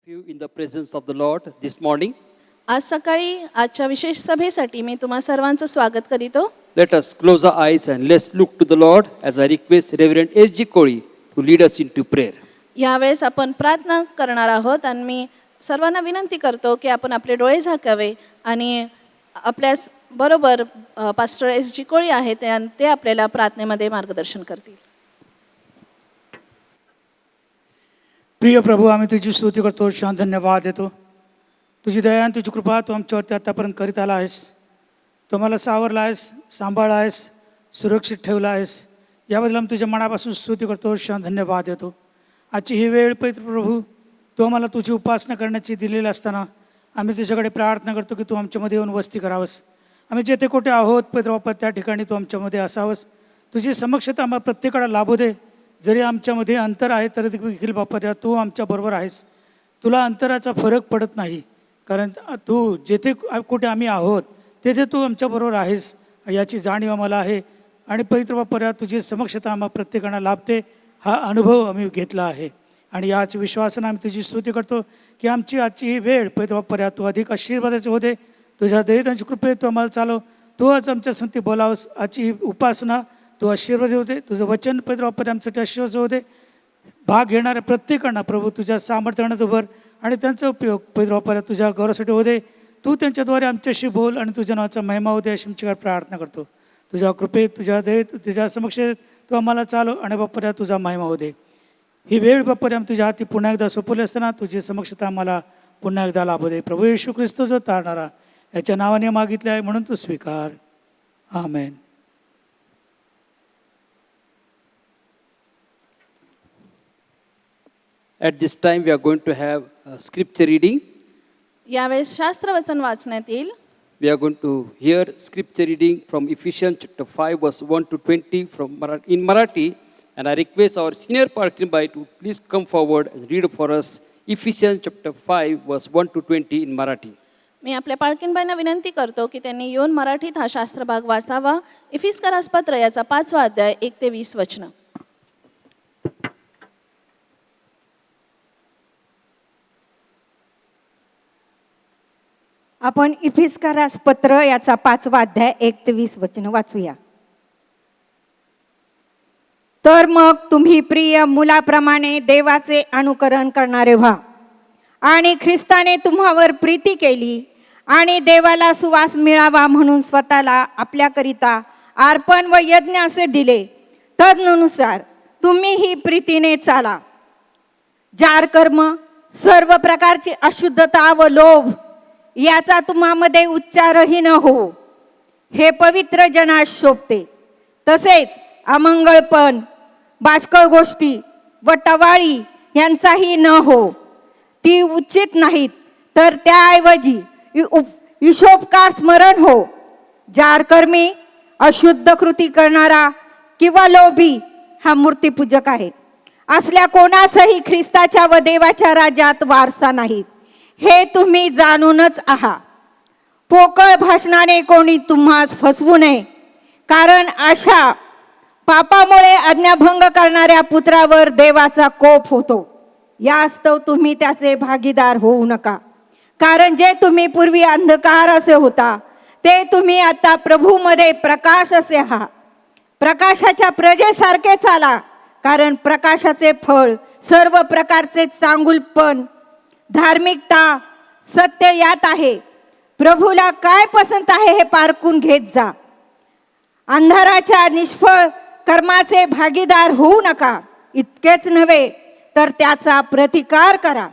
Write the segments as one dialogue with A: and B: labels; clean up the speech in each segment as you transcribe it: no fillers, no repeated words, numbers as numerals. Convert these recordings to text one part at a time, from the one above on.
A: You in the presence of the Lord this morning.
B: आज सकाळी आजच्या विशेष सभेसाठी मी तुम्हा सर्वांचं स्वागत करीतो.
A: Let us close our eyes and let's look to the Lord as I request Reverend S.G. Koli to lead us into prayer.
B: यावेळेस आपण प्रार्थना करणार आहोत आणि मी सर्वांना विनंती करतो की आपण आपले डोळे झाकावे आणि आपल्यास बरोबर पास्टर S.G. कोळी आहेत ते आपल्याला प्रार्थनेमध्ये मार्गदर्शन करतील.
C: प्रिय प्रभू, आम्ही तुझी स्तुती करतो, शान धन्यवाद देतो. तुझी दया आणि तुझी कृपा तू आमच्यावरती आतापर्यंत करीत आला आहेस. तू मला सावरला आहेस, सांभाळला आहेस, सुरक्षित ठेवला आहेस. याबद्दल आम्ही तुझ्या मनापासून स्तुती करतो, शान धन्यवाद देतो. आजची ही वेळ पवित्र प्रभू, तू आम्हाला तुझी उपासना करण्याची दिलेली असताना आम्ही तुझ्याकडे प्रार्थना करतो की तू आमच्यामध्ये येऊन वस्ती करावंस. आम्ही जेथे कुठे आहोत पवित्र बाप्पा, त्या ठिकाणी तू आमच्यामध्ये असावंस. तुझी समक्षता आम्हाला प्रत्येकाला लाभू दे. जरी आमच्यामध्ये अंतर आहे तरी देखील बाप्पा देवा, तू आमच्याबरोबर आहेस. तुला अंतराचा फरक पडत नाही, कारण तू जेथे कुठे आम्ही आहोत तेथे तू आमच्याबरोबर आहेस याची जाणीव आम्हाला आहे. आणि पवित्र बाप्पा, तुझी समक्षता आम्हाला प्रत्येकाला लाभते, हा अनुभव आम्ही घेतला आहे. आणि याच विश्वासानं आम्ही तुझी स्तुती करतो की आमची आजची ही वेळ पवित्र बाप्पा तू अधिक आशीर्वादाचे होते. तुझ्या दैतांची कृपे तू आम्हाला चालव. तू आज आमच्या संगती बोलावस. आजची ही उपासना तू आशीर्वाद होते. तुझं वचन पवित्र बाप्पा आमच्यासाठी आशीर्वाद होते. भाग घेणाऱ्या प्रत्येकांना प्रभू तुझ्या सामर्थ्यानं उभर आणि त्यांचा उपयोग पवित्र बाप्पा तुझ्या गौरवासाठी होते. तू त्यांच्याद्वारे आमच्याशी बोल आणि तुझ्या नावाचा महिमा होते अशी आमची प्रार्थना करतो. तुझ्या कृपेत, तुझ्या दयेत, तुझ्या समक्ष तू आम्हाला चालव आणि बाप्पा तुझा महिमा होते. ही वेळ बाप्पा आम्ही तुझ्या हाती पुन्हा एकदा सोपवली असताना तुझी समक्षता आम्हाला पुन्हा एकदा लाभू दे. प्रभू येशू ख्रिस्त जो तारणारा, याच्या नावाने मागितले आहे म्हणून तू स्वीकार. आमेन.
A: At this time we are going to have scripture reading.
B: यावेळेस शास्त्रवचन वाचण्यात येईल.
A: We are going to hear scripture reading from Ephesians chapter 5 verse 1 to 20 in Marathi, and I request our senior Parkin Bhai to please come forward and read for us Ephesians chapter 5 verse 1 to 20 in Marathi.
B: मी आपल्या पालकींबाईंना विनंती करतो की त्यांनी येऊन मराठीत हा शास्त्रभाग वाचावा. इफिस्करास पत्र याचा 5वा अध्याय 1 ते 20 वचनं.
D: आपण इफिस्करास पत्र याचा 5वा अध्याय 1 ते 20 वचनं वाचूया. तर मग तुम्ही प्रिय मुलाप्रमाणे देवाचे अनुकरण करणारे व्हा. आणि ख्रिस्ताने तुम्हावर प्रीती केली आणि देवाला सुवास मिळावा म्हणून स्वतःला आपल्याकरिता अर्पण व यज्ञ असे दिले. तदनुसार तुम्हीही प्रीतीने चाला. जार कर्म, सर्व प्रकारची अशुद्धता व लोभ याचा तुम्हामध्ये उच्चारही न हो, हे पवित्र जनास शोभते. तसेच अमंगळपण, बाष्कळ गोष्टी व टवाळी यांचाही न हो, ती उचित नाहीत. तर त्याऐवजी ईशोपकार स्मरण हो. जारकर्मी, अशुद्ध कृती करणारा किंवा लोभी हा मूर्तीपूजक आहे. असल्या कोणासही ख्रिस्ताच्या व देवाच्या राज्यात वारसा नाही, हे तुम्ही जाणूनच आहात. पोकळ भाषणाने कोणी तुम्हास फसवू नये, कारण अशा पापामुळे आज्ञाभंग करणाऱ्या पुत्रावर देवाचा कोप होतो. यास्तव तुम्ही त्याचे भागीदार होऊ नका. कारण जे तुम्ही पूर्वी अंधकार असे होता, ते तुम्ही आता प्रभूमध्ये प्रकाश असे आहात. प्रकाशाच्या प्रजेसारखे चाला, कारण प्रकाशाचे फळ सर्व प्रकारचे चांगुलपण, धार्मिकता, सत्य यात आहे. प्रभूला काय पसंत आहे हे पारखून घेत जा. अंधाराच्या निष्फळ कर्माचे भागीदार होऊ नका. इतकेच नव्हे तर त्याचा प्रतिकार करा,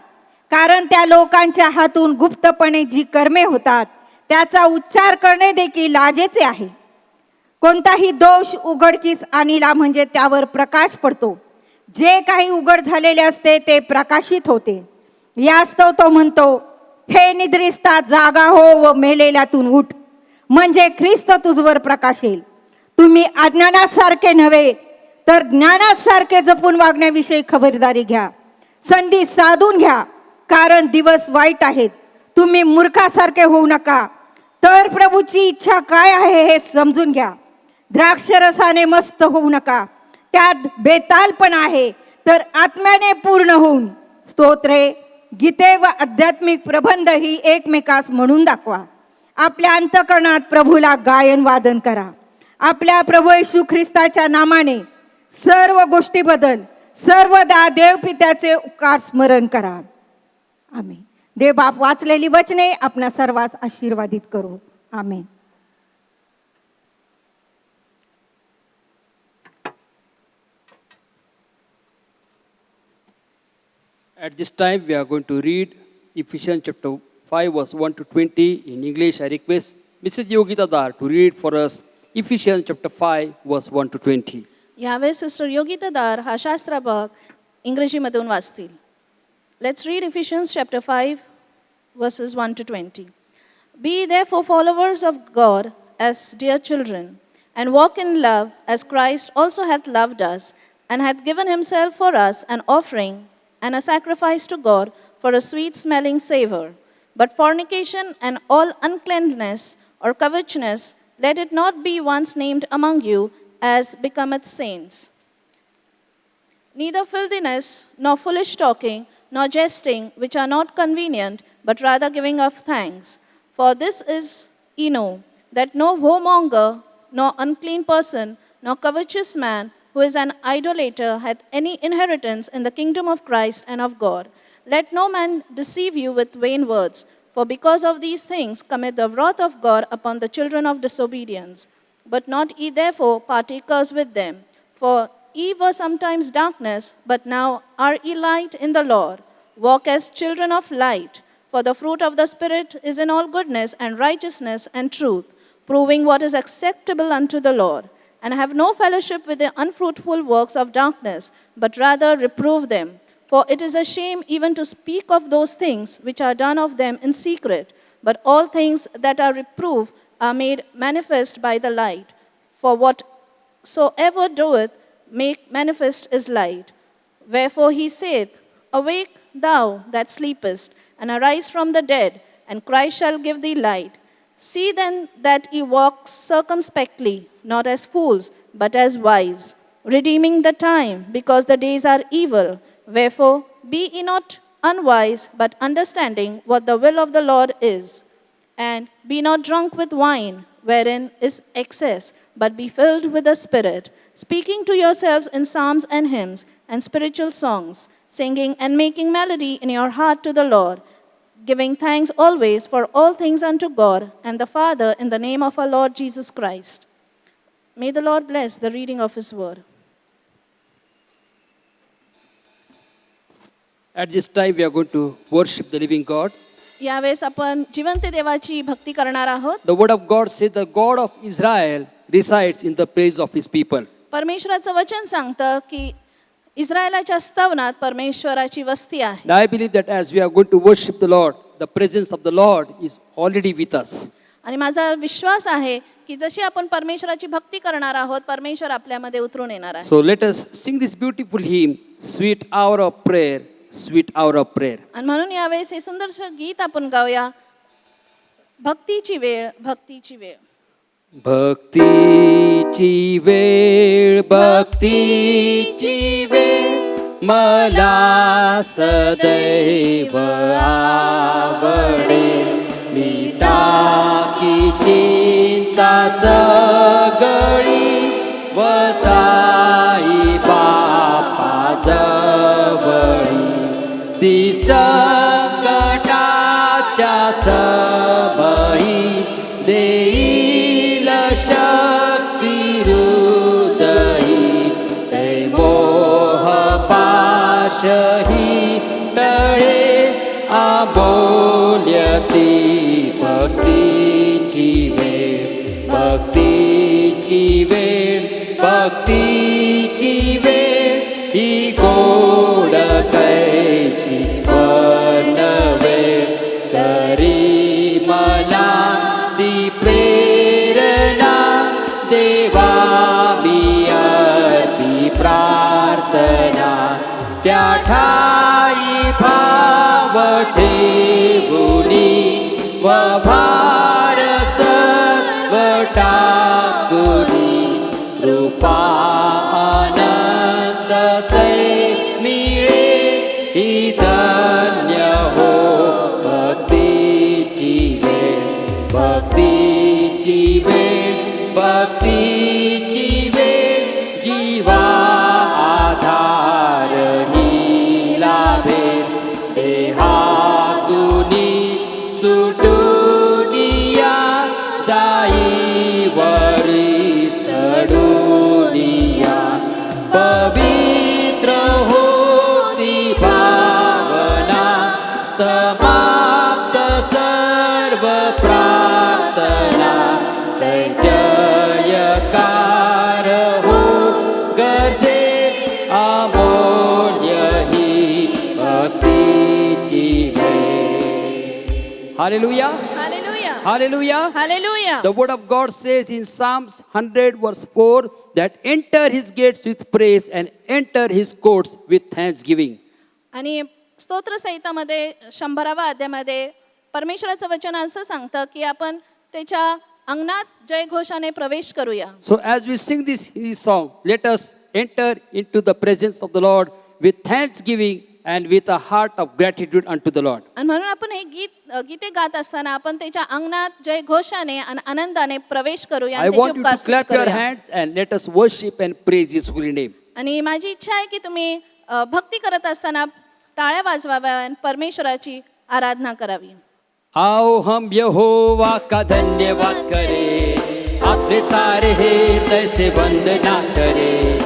D: कारण त्या लोकांच्या हातून गुप्तपणे जी कर्मे होतात त्याचा उच्चार करणे देखील लाजेचे आहे. कोणताही दोष उघडकीस आणला म्हणजे त्यावर प्रकाश पडतो. जे काही उघड झालेले असते ते प्रकाशित होते. यास्तव तो म्हणतो, हे निद्रिस्ता जागा हो व मेलेल्यातून उठ, म्हणजे ख्रिस्त तुझवर प्रकाशेल. तुम्ही अज्ञानासारखे नव्हे तर ज्ञानासारखे जपून वागण्याविषयी खबरदारी घ्या. संधी साधून घ्या, कारण दिवस वाईट आहेत. तुम्ही मूर्खासारखे होऊ नका, तर प्रभूची इच्छा काय आहे हे समजून घ्या. द्राक्षरसाने मस्त होऊ नका, त्यात बेताल पण आहे. तर आत्म्याने पूर्ण होऊन स्तोत्रे, गीते व आध्यात्मिक प्रबंधही एकमेकास म्हणून दाखवा. आपल्या अंतःकरणात प्रभूला गायन वादन करा. आपल्या प्रभू येशू ख्रिस्ताच्या नामाने सर्व गोष्टीबद्दल सर्वदा देवपित्याचे उपकार स्मरण करा. आमेन. देव बाप वाचलेली वचने आपणा सर्वांस आशीर्वादित करू. आमेन.
A: At this time, we are going to read Ephesians chapter 5, verse 1 to 20 in English. I request Mrs. Yogita Dar to read for us Ephesians chapter 5, verse 1 to 20.
B: यावेळेस सिस्टर योगिता दार हा शास्त्र भाग इंग्रजीमधून वाचतील. Let's read Ephesians chapter 5, verses 1 to 20. Be therefore followers of God as dear children, and walk in love as Christ also hath loved us, and hath given himself for us an offering and a sacrifice to God for a sweet-smelling savor. But fornication and all uncleanness or covetousness, let it not be once named among you, as becometh saints. Neither filthiness, nor foolish talking, nor jesting, which are not convenient, but rather giving of thanks. For this is ye know, that no whoremonger, nor unclean person, nor covetous man, who is an idolater, hath any inheritance in the kingdom of Christ and of God. Let no man deceive you with vain words, for because of these things cometh the wrath of God upon the children of disobedience. But not ye therefore partakers with them. For ye were sometimes darkness, but now are ye light in the Lord. Walk as children of light. For the fruit of the Spirit is in all goodness and righteousness and truth, proving what is acceptable unto the Lord. And have no fellowship with the unfruitful works of darkness, but rather reprove them. For it is a shame even to speak of those things which are done of them in secret. But all things that are reproved are made manifest by the light. For whatsoever doeth make manifest is light. Wherefore he saith, Awake thou that sleepest, and arise from the dead, and Christ shall give thee light. See then that ye walk circumspectly, not as fools, but as wise, redeeming the time, because the days are evil. Wherefore, be ye not unwise, but understanding what the will of the Lord is. And be not drunk with wine, wherein is excess, but be filled with the Spirit, speaking to yourselves in psalms and hymns and spiritual songs, singing and making melody in your heart to the Lord, giving thanks always for all things unto God and the Father in the name of our Lord Jesus Christ. May the Lord bless the reading of his word.
A: At this time, we are going to worship the living God.
B: यावेळेस आपण जिवंत देवाची भक्ती करणार आहोत.
A: The word of God says the God of Israel resides in the praise of his people.
B: परमेश्वराचं वचन सांगतं की इस्रायलाच्या स्तवनात परमेश्वराची वस्ती आहे.
A: And I believe that as we are going to worship the Lord, the presence of the Lord is already with us.
B: आणि माझा विश्वास आहे की जशी आपण परमेश्वराची भक्ती करणार आहोत, परमेश्वर आपल्यामध्ये उतरून येणार आहे.
A: So let us sing this beautiful hymn, Sweet Hour of Prayer, Sweet Hour of Prayer.
B: आणि म्हणून यावेळेस हे सुंदरसं गीत आपण गाऊया, भक्तीची वेळ, भक्तीची वेळ.
A: भक्तीची वेळ, भक्तीची वेळ, मला सदैव आवडे. मी टाकी चिंता सगळी व जाई बापा जवळी. ती संकटाच्या सबई देईल शक्ती हृदयी. ते मोह पाशही टळे अमूल्य ती भक्तीची वेळ, भक्तीची वेळ, भक्तीची वेळ. ही गोड कैशी वर्णवे, तरी मला ती प्रेरणा. देवा मी अर्पी प्रार्थना, त्या ठाई भाव ठेवुनी व भार सर्व टाकुनी. कृपा आनंद ते मिळे, ही धन्य समाप्त सर्व प्रार्थना जयकार हो गरजे अमूल्य ही भक्तीची वेळ. हालेलुया,
B: हालेलुया,
A: हालेलुया.
B: Hallelujah.
A: The word of God says in Psalms 100 verse 4 that enter his gates with praise and enter his courts with thanksgiving.
B: आणि स्तोत्रसहितामध्ये 100व्या अध्यायामध्ये परमेश्वराचं वचन असं सांगतं की आपण त्याच्या अंगणात जयघोषाने प्रवेश करूया.
A: So as we sing this song, let us enter into the presence of the Lord with thanksgiving and with a heart of gratitude unto the Lord.
B: आणि म्हणून आपण हे गीते गात असताना आपण त्याच्या अंगणात जयघोषाने आणि आनंदाने प्रवेश करूया
A: I
B: आणि त्याचे
A: want you
B: उपकार
A: to clap your
B: करूया.
A: hands and let us worship and praise his holy name.
B: आणि माझी इच्छा आहे की तुम्ही भक्ती करत असताना टाळ्या वाजवाव्या आणि परमेश्वराची आराधना करावी.
A: आओ हम यहोवा का धन्यवाद करें, अपने सारे हृदय से वंदना करें.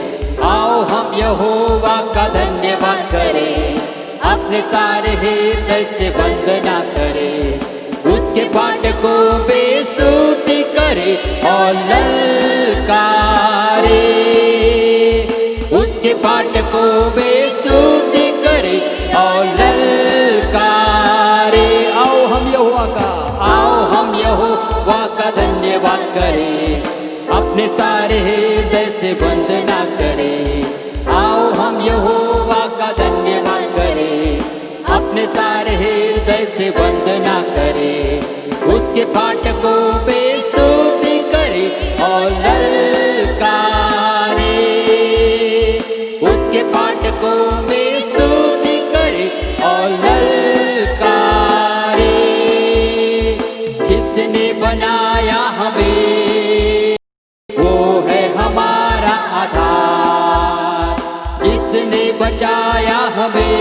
A: आओ हम यहोवा का धन्यवाद करें, अपने सारे हृदय से वंदना करें. उसके पाठ को बेस्तुति करें और ललकारे. उसके पाठ को बेस्तुति करें और ललकारे. आओ हम यहोवा का धन्यवाद करें, अपने सारे हृदय से वंदना करें. आओ हम यहोवा का धन्यवाद करें, अपने सारे हृदय से वंदना करें. उसके पाठ को बेस्तुति करें और ललकारे. उसके पाठ को बेस्तुति करें और ललकारे. जिसने बनाया हमें वो है हमारा आधार. जिसने बचाया हमें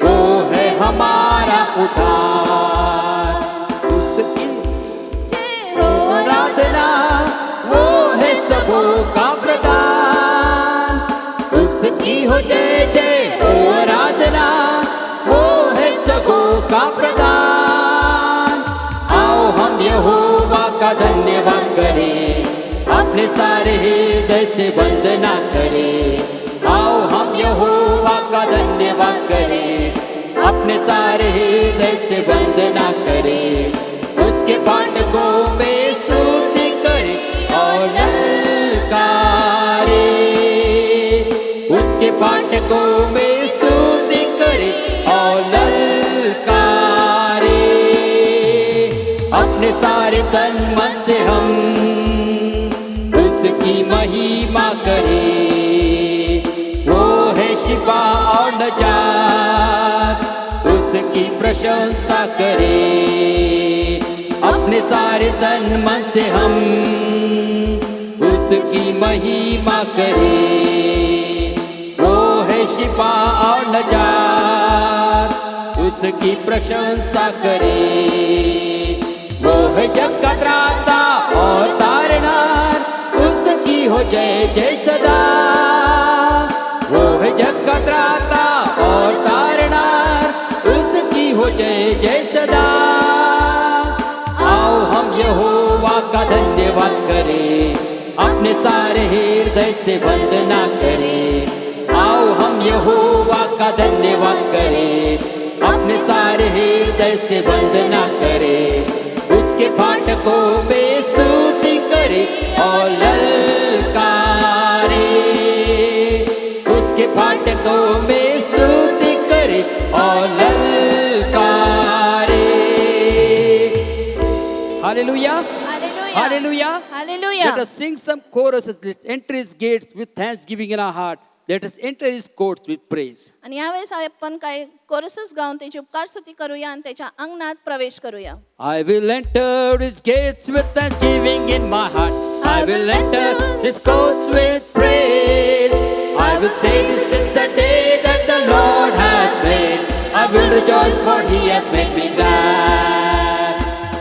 A: वो है हमारा उद्धार. उसकी आराधना वो है सबों का प्रदान. उसकी हो जय जय हो आराधना वो है सबों का प्रदान. आओ हम यहोवा का धन्यवाद करें, अपने सारे हृदय से वंदना करें. आओ हम यहोवा का धन्यवाद करें, अपने सारे हृदय से वंदना करें. उसके पाठ को बेस्तुति करें और ललकारे. उसके पाठ को बेस्तुति करें और ललकारे. अपने सारे तन मन से हम उसकी महिमा करें. वो है शिफा और नजात, उसकी प्रशंसा करें. अपने सारे तन मन से हम उसकी महिमा करें. वो है शिफा और नजात, उसकी प्रशंसा करें. वो है जग का त्राता और तारनार, उसकी हो जय जय सदा. वो है जग का त्राता और तारनार, उसकी हो जय जय सदा. आओ हम यहोवा का धन्यवाद करें, अपने सारे हृदय से वंदना करें. आओ हम यहोवा का धन्यवाद करें, अपने सारे हृदय से वंदना करें. उसके पाठ को बेस्तुति करें और ललकारे. उसके पाठ को बेस्तुति करें और ललकारे. हालेलुया, हालेलुया,
B: हालेलुया.
A: Let us sing some choruses. Let's enter his gates with thanksgiving in our heart. Let us enter his courts with praise.
B: आणि यावेळेस आपण काही कोरसेस गाऊन त्याची उपकार स्तुती करूया आणि त्याच्या अंगणात प्रवेश करूया.
A: I will enter his gates with thanksgiving in my heart. I will enter his courts with praise. I will say this is the day that the Lord has made. I will rejoice for he has made me glad.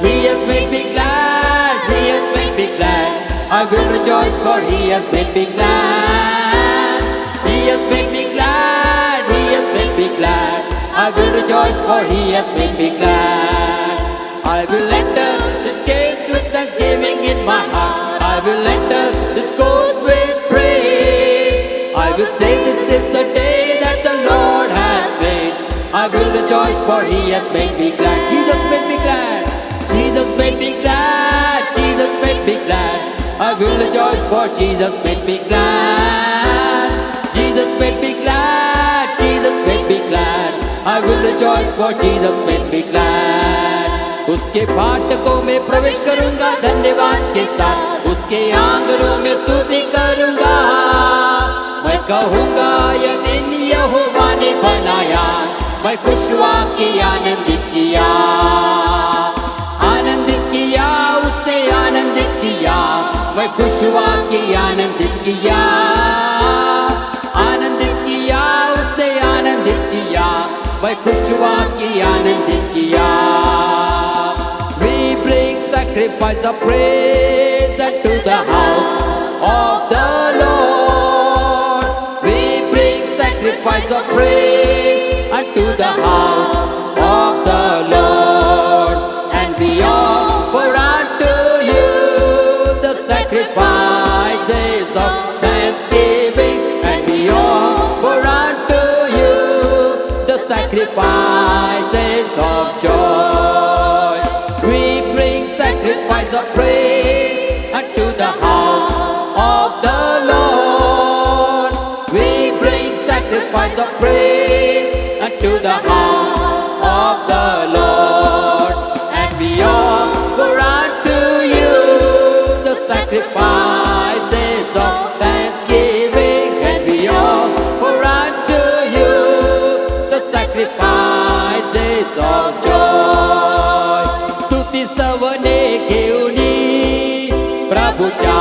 A: He has made me glad. He has made me glad. I will rejoice for he has made me glad. He has made me glad. He has made me glad. I I will rejoice, for He has made me glad. I will enter His gates with thanksgiving in my heart. I will enter His courts with praise. I will say, this is the day that the Lord has made. I will rejoice, for He has made me glad. Jesus made me glad. Jesus made me glad. Jesus made me glad. I will rejoice, for Jesus made me glad. Jesus made me glad. Jesus made me glad. I will rejoice, for Jesus made me glad. उसके फाटकों में प्रवेश करूंगा धन्यवाद के साथ, उसके आंगनों में स्तुति करूंगा. मैं कहूंगा यह दिन यहोवा ने बनाया, मैं खुश हुआ कि आनंदित किया. आनंदित किया उसने आनंदित किया, मैं खुश हुआ कि आनंदित किया. आनंदित किया उसने आनंदित किया, मैं खुश हुआ कि आनंदित KIA. We bring sacrifice of praise unto the house of the Lord. We bring sacrifice of praise unto the house of the Lord. And we offer unto you the sacrifices of thanksgiving. And we offer unto you the sacrifices of joy. We bring sacrifice of praise unto the house of the Lord. We bring sacrifice of praise unto the house of the Lord. And we offer unto you the sacrifices of thanksgiving. And we offer unto you the sacrifices of joy. स्तुती स्तवने घेऊनी प्रभूच्या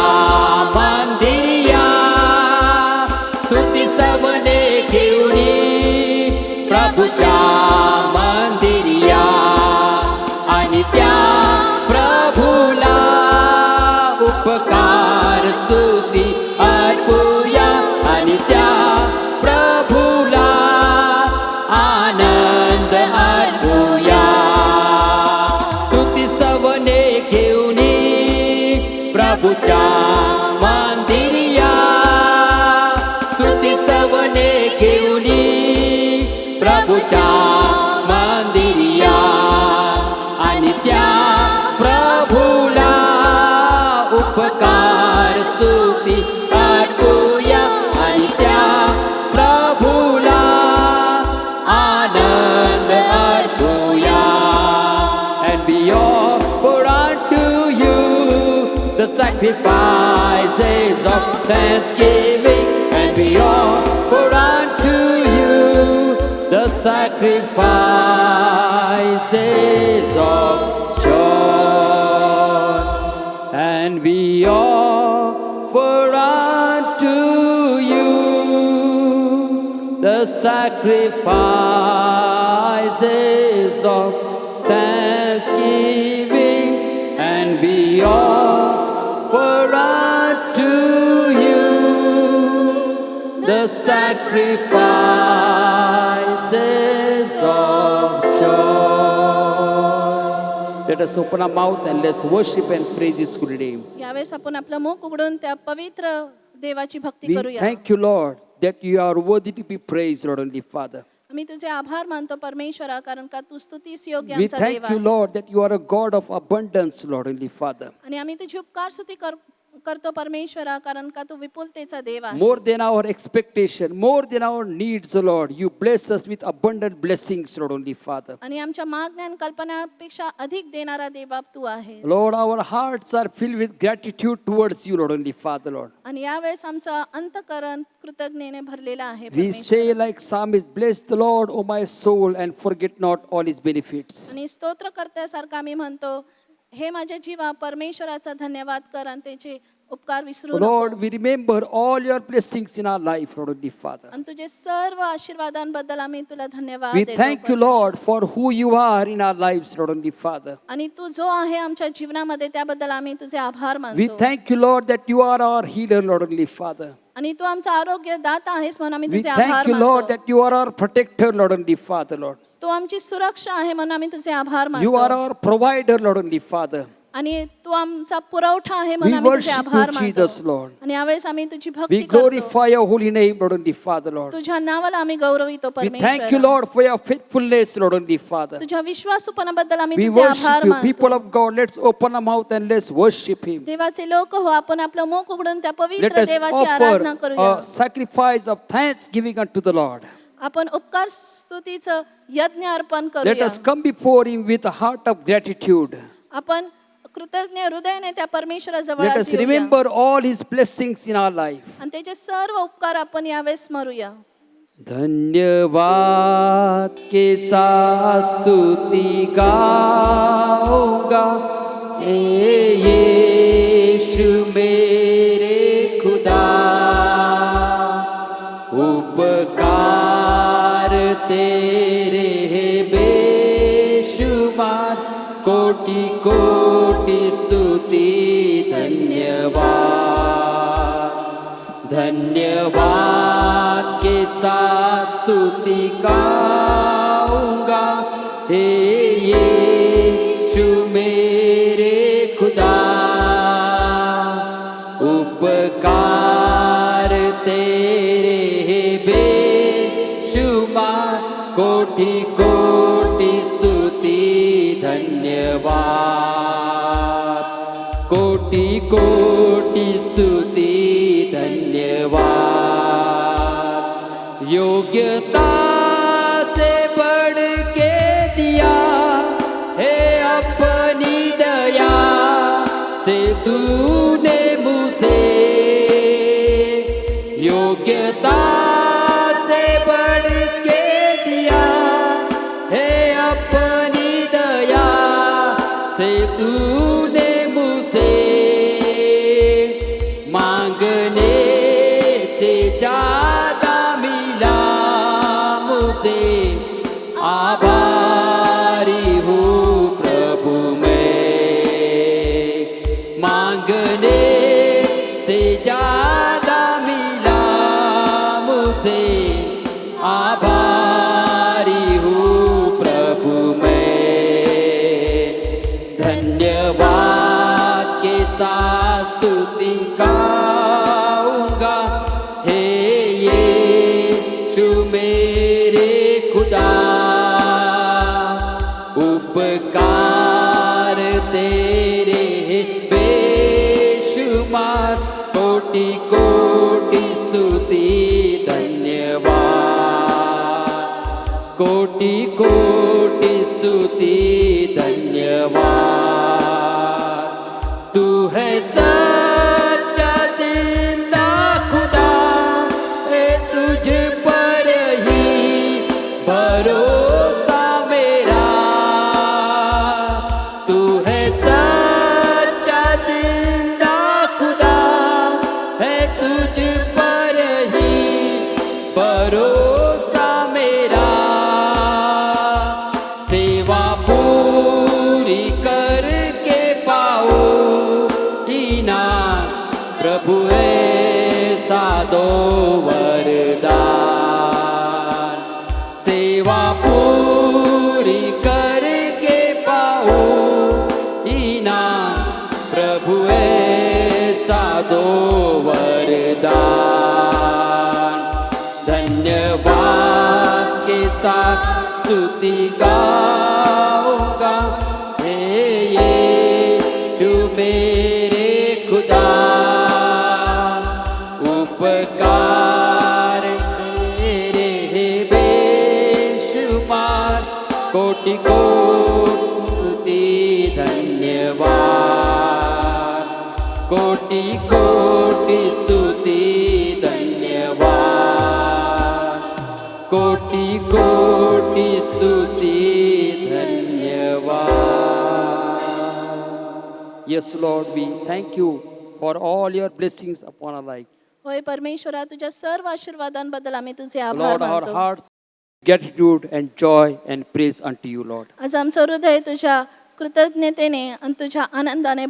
A: मंदिरिया. स्तुती स्तवने घेऊनी प्रभूच्या मंदिरिया. आणि त्या प्रभूला उपकार स्तुती अर्पूया. आणि त्या प्रभूला आनंद अर्पूया. प्रभूच्या मंदिरिया. स्तुती स्तवने घेऊनी प्रभूच्या मंदिरिया. आणि त्या प्रभूला उपकार स्तुती अर्पूया. आणि त्या प्रभूला आनंद अर्पूया. And we offer unto you the sacrifices of thanksgiving. And we offer unto you the sacrifices of joy. And we offer unto you the sacrifices of thanksgiving. And we offer unto you the sacrifices of joy. Let us open our mouth and let's worship and praise His good name.
B: यावेळेस आपण आपलं मुख उघडून त्या पवित्र देवाची भक्ती
A: We
B: करूया.
A: thank you, Lord, that you are worthy to be praised, Lord, only Father.
B: आम्ही तुझे आभार मानतो परमेश्वरा, कारण का तू स्तुतीस योग्य
A: We
B: आमचा देव
A: thank you,
B: आहे.
A: Lord, that you are a God of abundance, Lord, only Father.
B: आणि आम्ही तुझी उपकार स्तुती करतो परमेश्वरा, कारण का तू विपुलतेचा देव आहे.
A: More than our expectation, more than our needs, Lord, you bless us with abundant blessings, Lord, only Father.
B: आणि आमच्या मागण्या आणि कल्पनापेक्षा अधिक देणारा देवबाप तू आहेस.
A: Lord, our hearts are filled with gratitude towards you, Lord, only Father, Lord.
B: आणि यावेळेस आमचं अंतःकरण कृतज्ञतेने भरलेलं आहे.
A: We
B: परमेश्वरा.
A: say like psalmist, bless the Lord, O my soul, and forget not all His benefits.
B: आणि स्तोत्रकर्त्यासारखं आम्ही म्हणतो, हे माझ्या जीवा परमेश्वराचा धन्यवाद कर आणि त्याचे उपकार विसरू नको.
A: Lord, we remember all your blessings in our life, Lord, only Father.
B: आणि तुझे सर्व आशीर्वादांबद्दल आम्ही तुला धन्यवाद
A: We
B: देतो.
A: thank you, Lord, for who you are in our lives, Lord, only Father.
B: आणि तू जो आहे आमच्या जीवनामध्ये त्याबद्दल आम्ही तुझे आभार
A: We
B: मानतो.
A: thank you, Lord, that you are our healer, Lord, only Father.
B: आणि तू आमचा आरोग्य दाता आहेस म्हणून आम्ही
A: We
B: तुझे
A: thank
B: आभार
A: you, Lord,
B: मानतो.
A: that you are our protector, Lord, only Father, Lord.
B: तू आमची सुरक्षा आहे म्हणून आम्ही तुझे आभार
A: You are
B: मानतो
A: our provider, Lord only Father.
B: आणि तू आमचा पुरवठा आहे म्हणून
A: We
B: आम्ही तुझे
A: worship
B: आभार
A: you,
B: मानतो
A: Jesus, Lord.
B: आणि यावेळेस आम्ही तुझी
A: We
B: भक्ती करतो
A: glorify your holy name, Lord only Father, Lord.
B: तुझ्या नावाला आम्ही गौरवितो
A: We thank you,
B: परमेश्वर
A: Lord, for your faithfulness, Lord only Father.
B: तुझ्या विश्वासूपणाबद्दल आम्ही
A: We
B: तुझे आभार
A: worship you, people
B: मानतो
A: of God. Let's open our mouth and let's worship Him.
B: देवाचे लोक हो आपण आपलं मुख उघडून त्या
A: Let
B: पवित्र
A: us
B: देवाची आराधना
A: offer
B: करूया
A: a sacrifice of thanksgiving unto the Lord.
B: आपण उपकार स्तुतीचं यज्ञ अर्पण
A: Let
B: करूया
A: us come before Him with a heart of gratitude.
B: आपण कृतज्ञ हृदयाने त्या परमेश्वराजवळ
A: Let us
B: आज येऊया.
A: remember all His blessings in our life.
B: आणि त्याचे सर्व उपकार आपण यावेळेस स्मरूया
A: धन्यवाद के साथ स्तुति गाऊंगा हे यीशु मेरे खुदा उपकार तेरे है बेशुमार कोटि कोटि स्तुति धन्यवाद धन्यवाद के साथ स्तुति गाऊंगा हे यीशु मेरे खुदा उपकार तेरे है बेशुमार कोटि कोटि स्तुति धन्यवाद कोटि कोटि स्तुति धन्यवाद योग्यता से बढ़ के दिया है अपनी दया से तूने मुझे योग्यता से बढ़ के दिया है अपनी दया से तूने मुझे मांगने से ज्यादा मिला मुझे आभारी हूँ प्रभु मैं मांगने से ज्यादा मिला मुझे आभारी हूँ प्रभु मैं धन्यवाद के साथ स्तुति गाऊंगा हे यीशु मेरे खुदा उपकार तेरे हैं बेशुमार कोटि कोटि स्तुति धन्यवाद कोटि कोटि स्तुति धन्यवाद तू है सच्चा जिंदा खुदा है तुझ पर ही भरोसा मेरा तू है सच्चा जिंदा खुदा है तुझ पर ही भरोसा मेरा सेवा पूरी करके पाओ इनाम प्रभु ऐसा दो वरदान सेवा पूरी करके पाओ इनाम प्रभु ऐसा दो वरदान धन्यवाद के साथ स्तुति गाऊंगा हे यीशु मेरे खुदा उपकार तेरे हैं बेशुमार कोटि कोटि स्तुति धन्यवाद कोटि कोटि स्तुति धन्यवाद कोटि कोटि स्तुति धन्यवाद Yes, Lord, we thank you for all your blessings upon our life.
B: होय परमेश्वरा तुझ्या सर्व आशीर्वादांबद्दल आम्ही तुझे आभार
A: Lord, our
B: मानतो
A: hearts, gratitude and joy and praise unto you, Lord.
B: आज आमचं हृदय तुझ्या कृतज्ञतेने आणि तुझ्या आनंदाने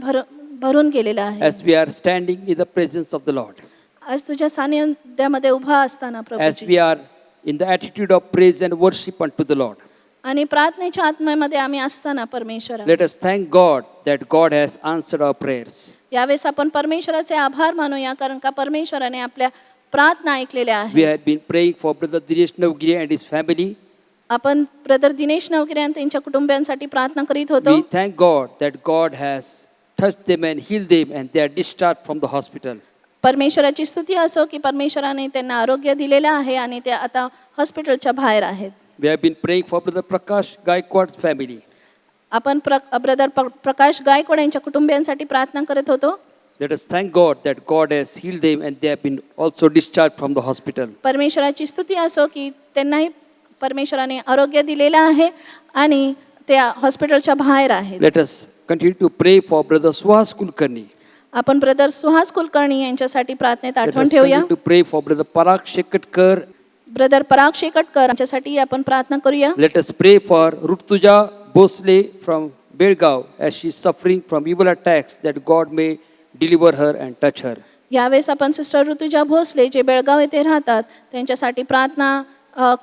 B: भरून गेलेलं आहे
A: As we are standing in the presence of the Lord,
B: आज तुझ्या सानिध्यामध्ये उभा असताना
A: as
B: Prabhu
A: we are in the attitude of praise and worship unto the Lord,
B: आणि प्रार्थनेच्या आत्म्यामध्ये आम्ही असताना परमेश्वरा
A: let us thank God that God has answered our prayers.
B: यावेळेस आपण परमेश्वराचे आभार मानूया, कारण का परमेश्वराने आपल्या प्रार्थना ऐकलेल्या
A: We
B: आहेत.
A: had been praying for Brother Dinesh Navgiri and his family.
B: आपण ब्रदर दिनेश नवगिरे आणि त्यांच्या कुटुंबियांसाठी प्रार्थना करीत होतो.
A: We thank God that God has touched them and healed them and they are discharged from the hospital.
B: परमेश्वराची स्तुती असो की परमेश्वराने त्यांना आरोग्य दिलेलं आहे आणि ते आता हॉस्पिटलच्या बाहेर आहेत.
A: We have been praying for Brother Prakash Gaikwad's family.
B: आपण ब्रदर प्रकाश गायकवाड यांच्या कुटुंबियांसाठी प्रार्थना करत होतो.
A: Let us thank God that God has healed them and they have been also discharged from the hospital.
B: परमेश्वराची स्तुती असो की त्यांनाही परमेश्वराने आरोग्य दिलेलं आहे आणि ते हॉस्पिटलच्या बाहेर आहेत.
A: Let us continue to pray for Brother Suhas Kulkarni.
B: आपण ब्रदर सुहास कुलकर्णी यांच्यासाठी प्रार्थनेत
A: Let
B: आठवण
A: us
B: ठेवूया.
A: continue to pray for Brother Parag Shekatkar.
B: Brother Parag Shekatkar यांच्यासाठी आपण प्रार्थना करूया.
A: Let us pray for Rutuja Bosle from Belgaum as she is suffering from evil attacks that God may deliver her and touch her.
B: यावेळेस आपण sister Rutuja Bhosale जे बेळगाव येथे राहतात त्यांच्यासाठी प्रार्थना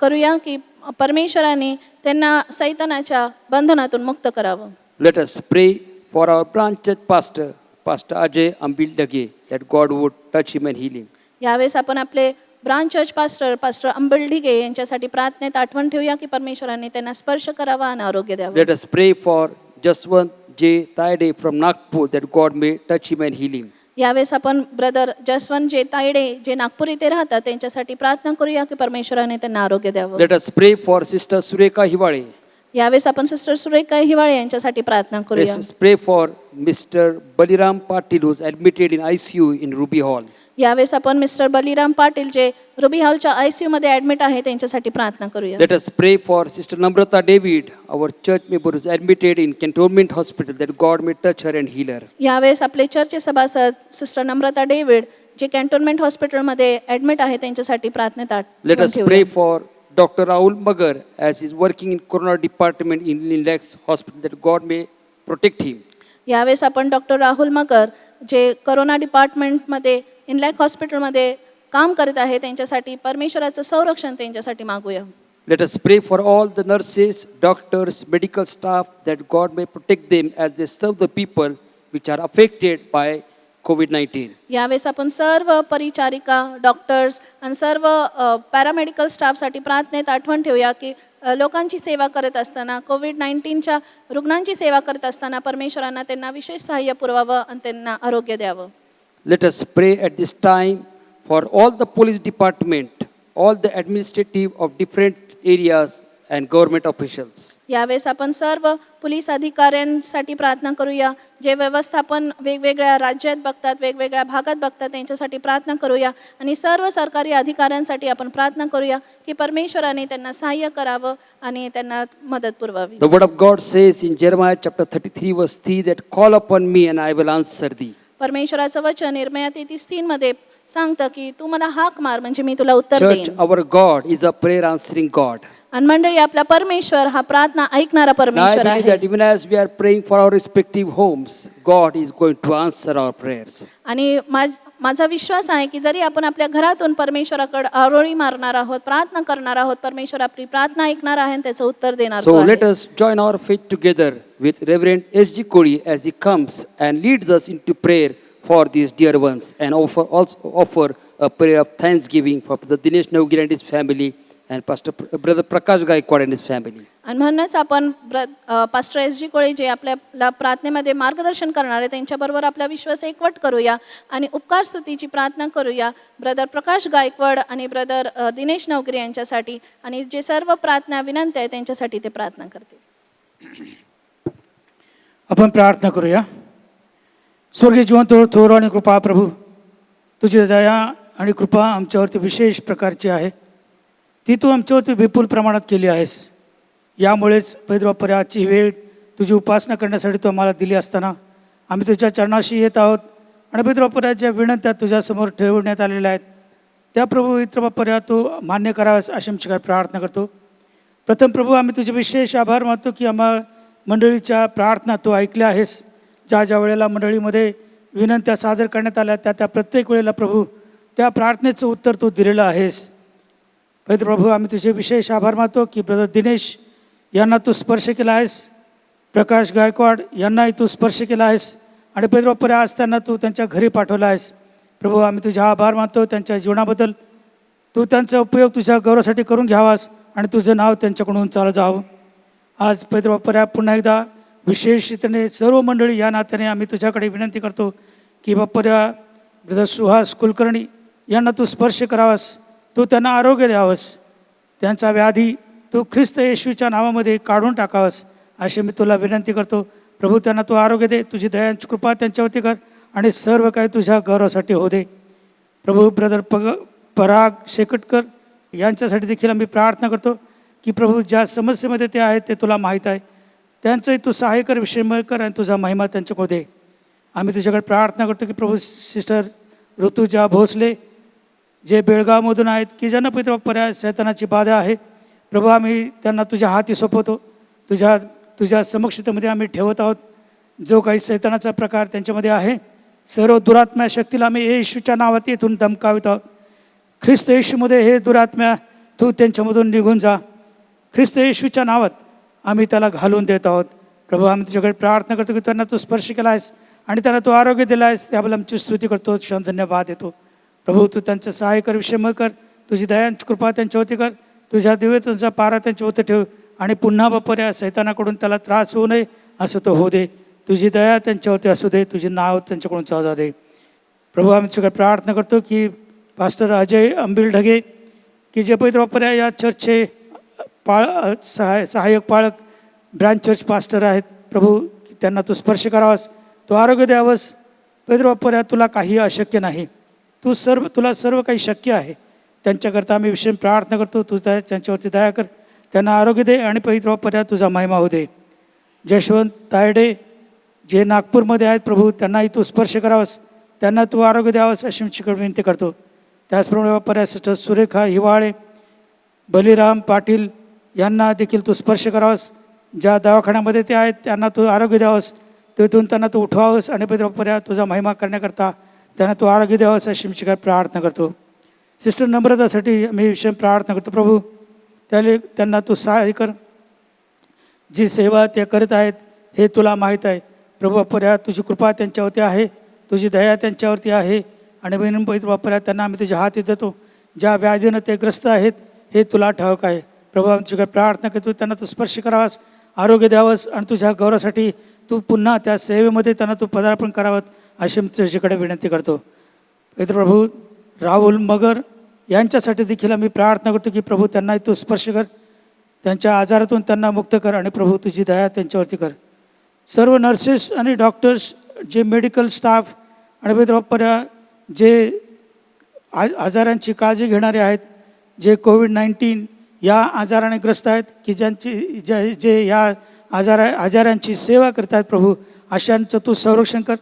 B: करूया की परमेश्वराने त्यांना सैतानाच्या बंधनातून मुक्त करावं.
A: Let us pray for our branch church pastor, Pastor Ajay Ambildage, that God would touch him and heal him.
B: यावेळेस आपण आपले ब्रांच चर्च पास्टर अंबल ढिगे यांच्यासाठी प्रार्थनेत आठवण ठेवूया की परमेश्वराने त्यांना स्पर्श करावा आणि आरोग्य द्यावं.
A: Let us pray for Jaswant J. Taide from Nagpur, that God may touch him and heal him.
B: यावेळेस आपण ब्रदर जसवंत जे तायडे जे नागपूर येथे राहतात त्यांच्यासाठी प्रार्थना करूया की परमेश्वराने त्यांना आरोग्य द्यावं.
A: Let us pray for Sister Sureka Hiwale.
B: यावेळेस आपण सिस्टर सुरेखा हिवाळे यांच्यासाठी प्रार्थना
A: Let
B: करूया.
A: us pray for Mr. Baliram Patil, who is admitted in ICU in Ruby Hall.
B: यावेळेस आपण मिस्टर बलिराम पाटील जे रुबी हॉलच्या ICU मध्ये ॲडमिट आहे त्यांच्यासाठी प्रार्थना करूया.
A: Let us pray for Sister Namrata David, our church member who is admitted in Cantonment Hospital, that God may touch her and heal her.
B: यावेळेस आपले चर्चचे सभासद सिस्टर नम्रता डेव्हिड जे कॅन्टोन्मेंट हॉस्पिटलमध्ये ॲडमिट आहे त्यांच्यासाठी प्रार्थनेत
A: Let us pray for Dr. Rahul Magar as he is working in Corona department in Lindex Hospital, that God may protect him.
B: यावेळेस आपण डॉक्टर राहुल मगर जे करोना डिपार्टमेंटमध्ये इनलॅक हॉस्पिटलमध्ये काम करत आहे त्यांच्यासाठी परमेश्वराचं संरक्षण त्यांच्यासाठी मागूया.
A: Let us pray for all the nurses, doctors, medical staff, that God may protect them as they serve the people which are affected by COVID-19.
B: यावेळेस आपण सर्व परिचारिका डॉक्टर्स आणि सर्व पॅरामेडिकल स्टाफसाठी प्रार्थनेत आठवण ठेवूया की लोकांची सेवा करत असताना कोविड-19च्या रुग्णांची सेवा करत असताना परमेश्वरांना त्यांना विशेष सहाय्य पुरवावं आणि त्यांना आरोग्य द्यावं.
A: Let us pray at this time for all the police department, all the administrative of different areas and government officials.
B: यावेळेस आपण सर्व पोलीस अधिकाऱ्यांसाठी प्रार्थना करूया जे व्यवस्थापन वेगवेगळ्या राज्यात बघतात, वेगवेगळ्या भागात बघतात त्यांच्यासाठी प्रार्थना करूया आणि सर्व सरकारी अधिकाऱ्यांसाठी आपण प्रार्थना करूया की परमेश्वराने त्यांना सहाय्य करावं आणि त्यांना मदत पुरवावी.
A: The word of God says in Jeremiah chapter 33 verse 3 that call upon me and I will answer thee.
B: परमेश्वराचं वचन इर्मया 33:3 मध्ये सांगतं की तू मला हाक मार म्हणजे मी तुला उत्तर
A: Church,
B: देईन.
A: our God is a prayer answering God.
B: आणि मंडळी आपला परमेश्वर हा प्रार्थना ऐकणारा
A: Now I
B: परमेश्वर
A: believe
B: आहे
A: that even as we are praying for our respective homes, God is going to answer our prayers.
B: आणि माझा विश्वास आहे की जरी आपण आपल्या घरातून परमेश्वराकडे आरोळी मारणार आहोत, प्रार्थना करणार आहोत, परमेश्वर आपली प्रार्थना ऐकणार आहे आणि त्याचं उत्तर देणार
A: So
B: तो आहे.
A: let us join our faith together with Reverend S.G. Kori as he comes and leads us into prayer for these dear ones, and also offer a prayer of thanksgiving for the Dinesh Navgiri and his family and Brother Prakash Gaikwad and his family.
B: आणि म्हणूनच आपण pastor S.G. कोळी जे आपल्याला प्रार्थनेमध्ये मार्गदर्शन करणार आहे त्यांच्याबरोबर आपला विश्वास एकवट करूया आणि उपकार स्तुतीची प्रार्थना करूया ब्रदर प्रकाश गायकवाड आणि ब्रदर दिनेश नवगिरे यांच्यासाठी आणि जे सर्व प्रार्थना विनंती आहे त्यांच्यासाठी ते प्रार्थना करतील.
C: आपण प्रार्थना करूया. स्वर्गीय जिवंत थोर आणि कृपा प्रभू, तुझी दया आणि कृपा आमच्यावरती विशेष प्रकारची आहे. ती तू आमच्यावरती विपुल प्रमाणात केली आहेस. यामुळेच पैदबापरे आजची वेळ तुझी उपासना करण्यासाठी तू आम्हाला दिली असताना आम्ही तुझ्या चरणाशी येत आहोत आणि पैदबापऱ्या ज्या विनंत्या तुझ्यासमोर ठेवण्यात आलेल्या आहेत त्या प्रभू इतरबापऱ्या तू मान्य कराव्यास अशी आमची काय प्रार्थना करतो. प्रथम प्रभू आम्ही तुझे विशेष आभार मानतो की आम्हा मंडळीच्या प्रार्थना तू ऐकल्या आहेस. ज्या ज्या वेळेला मंडळीमध्ये विनंत्या सादर करण्यात आल्या त्या प्रत्येक वेळेला प्रभू त्या प्रार्थनेचं उत्तर तू दिलेलं आहेस. पवित्र प्रभू आम्ही तुझे विशेष आभार मानतो की ब्रदर दिनेश यांना तू स्पर्श केला आहेस. प्रकाश गायकवाड यांनाही तू स्पर्श केला आहेस आणि पैदबापरे आज त्यांना तू त्यांच्या घरी पाठवला आहेस. प्रभू आम्ही तुझे आभार मानतो त्यांच्या जीवनाबद्दल. तू त्यांचा उपयोग तुझ्या गौरवासाठी करून घ्यावास आणि तुझं नाव त्यांच्याकडून चालत जावं. आज पैदबापऱ्या पुन्हा एकदा विशेष रीतीने सर्व मंडळी या नात्याने आम्ही तुझ्याकडे विनंती करतो की बापऱ्या ब्रदर सुहास कुलकर्णी यांना तू स्पर्श करावास. तू त्यांना आरोग्य द्यावंस. त्यांचा व्याधी तू ख्रिस्त येशूच्या नावामध्ये काढून टाकावंस अशी मी तुला विनंती करतो. प्रभू त्यांना तू आरोग्य दे. तुझी दयांची कृपा त्यांच्यावरती कर आणि सर्व काही तुझ्या गौरवासाठी हो दे. प्रभू ब्रदर पराग शेकटकर यांच्यासाठी देखील आम्ही प्रार्थना करतो की प्रभू ज्या समस्येमध्ये ते आहेत ते तुला माहीत आहे. त्यांचंही तू सहाय्य कर, विषयमय कर आणि तुझा महिमा त्यांच्याकडे दे. आम्ही तुझ्याकडे प्रार्थना करतो की प्रभू सिस्टर ऋतुजा भोसले जे बेळगावमधून आहेत की ज्यांना पैदबापऱ्या सैतानाची बाधा आहे. प्रभू आम्ही त्यांना तुझ्या हाती सोपवतो. तुझ्या समक्षतेमध्ये आम्ही ठेवत आहोत. जो काही सैतानाचा प्रकार त्यांच्यामध्ये आहे सर्व दुरात्म्या शक्तीला आम्ही येशूच्या नावात येथून धमकावित आहोत. ख्रिस्त येशूमध्ये हे दुरात्म्या तू त्यांच्यामधून निघून जा. ख्रिस्त येशूच्या नावात आम्ही त्याला घालून देत आहोत. प्रभू आम्ही तुझ्याकडे प्रार्थना करतो की त्यांना तू स्पर्श केला आहेस आणि त्यांना तू आरोग्य दिला आहेस. त्याबद्दल आमची स्तुती करतो, क्षण धन्यवाद देतो. प्रभू तू त्यांचं सहाय्य कर, विषयमय कर. तुझी दयांची कृपा त्यांच्यावरती कर. तुझ्या दिव्यतेचा पारा त्यांच्यावरती ठेव आणि पुन्हा बापऱ्या सैतानाकडून त्याला त्रास होऊ नये असं तो होऊ दे. तुझी दया त्यांच्यावरती असू दे. तुझे नाव त्यांच्याकडून चालू दे. प्रभू आम्ही सगळं प्रार्थना करतो की पास्टर अजय अंबिल ढगे की जे पैदबापऱ्या या चर्चचे सहाय्यक पाळक ब्रँच चर्च पास्टर आहेत. प्रभू त्यांना तू स्पर्श करावास, तू आरोग्य द्यावंस. पैदबापऱ्या तुला काही अशक्य नाही. तुला सर्व काही शक्य आहे. त्यांच्याकरता आम्ही विषय प्रार्थना करतो. तू त्यांच्यावरती दया कर, त्यांना आरोग्य दे आणि पैदबापऱ्या तुझा महिमा होऊ दे. जयवंत तायडे जे नागपूरमध्ये आहेत प्रभू त्यांनाही तू स्पर्श करावास, त्यांना तू आरोग्य द्यावंस अशी मी विनंती करतो. त्याचप्रमाणे बापऱ्या सिस्टर सुरेखा हिवाळे, बलिराम पाटील यांना देखील तू स्पर्श करावास. ज्या दवाखान्यामध्ये ते आहेत त्यांना तू आरोग्य द्यावंस. तेथून त्यांना तू उठवावंस आणि पैदबापऱ्या तुझा महिमा करण्याकरता त्यांना तू आरोग्य द्यावंस अशी मी प्रार्थना करतो. सिस्टर नम्रतासाठी मी विषय प्रार्थना करतो. प्रभू त्यांना तू सहाय्य कर. जी सेवा ते करीत आहेत हे तुला माहीत आहे. प्रभू बापऱ्या तुझी कृपा त्यांच्यावरती आहे, तुझी दया त्यांच्यावरती आहे आणि बहिण बापऱ्या त्यांना आम्ही तुझ्या हाती देतो. ज्या व्याधीनं ते ग्रस्त आहेत हे तुला ठाऊक आहे. प्रभू आमच्याकडे प्रार्थना करतो त्यांना तू स्पर्श करावास, आरोग्य द्यावंस आणि तुझ्या गौरवासाठी तू पुन्हा त्या सेवेमध्ये त्यांना तू पदार्पण करावं अशी मी तुझ्याकडे विनंती करतो. प्रभू राहुल मगर यांच्यासाठी देखील आम्ही प्रार्थना करतो की प्रभू त्यांनाही तू स्पर्श कर, त्यांच्या आजारातून त्यांना मुक्त कर आणि प्रभू तुझी दया त्यांच्यावरती कर. सर्व नर्सेस आणि डॉक्टर्स, जे मेडिकल स्टाफ आणि पैदबापऱ्या जे आजारांची काळजी घेणारे आहेत, जे कोविड-19 या आजाराने ग्रस्त आहेत की जे या आजारांची सेवा करतात प्रभू अशांचं तू संरक्षण कर.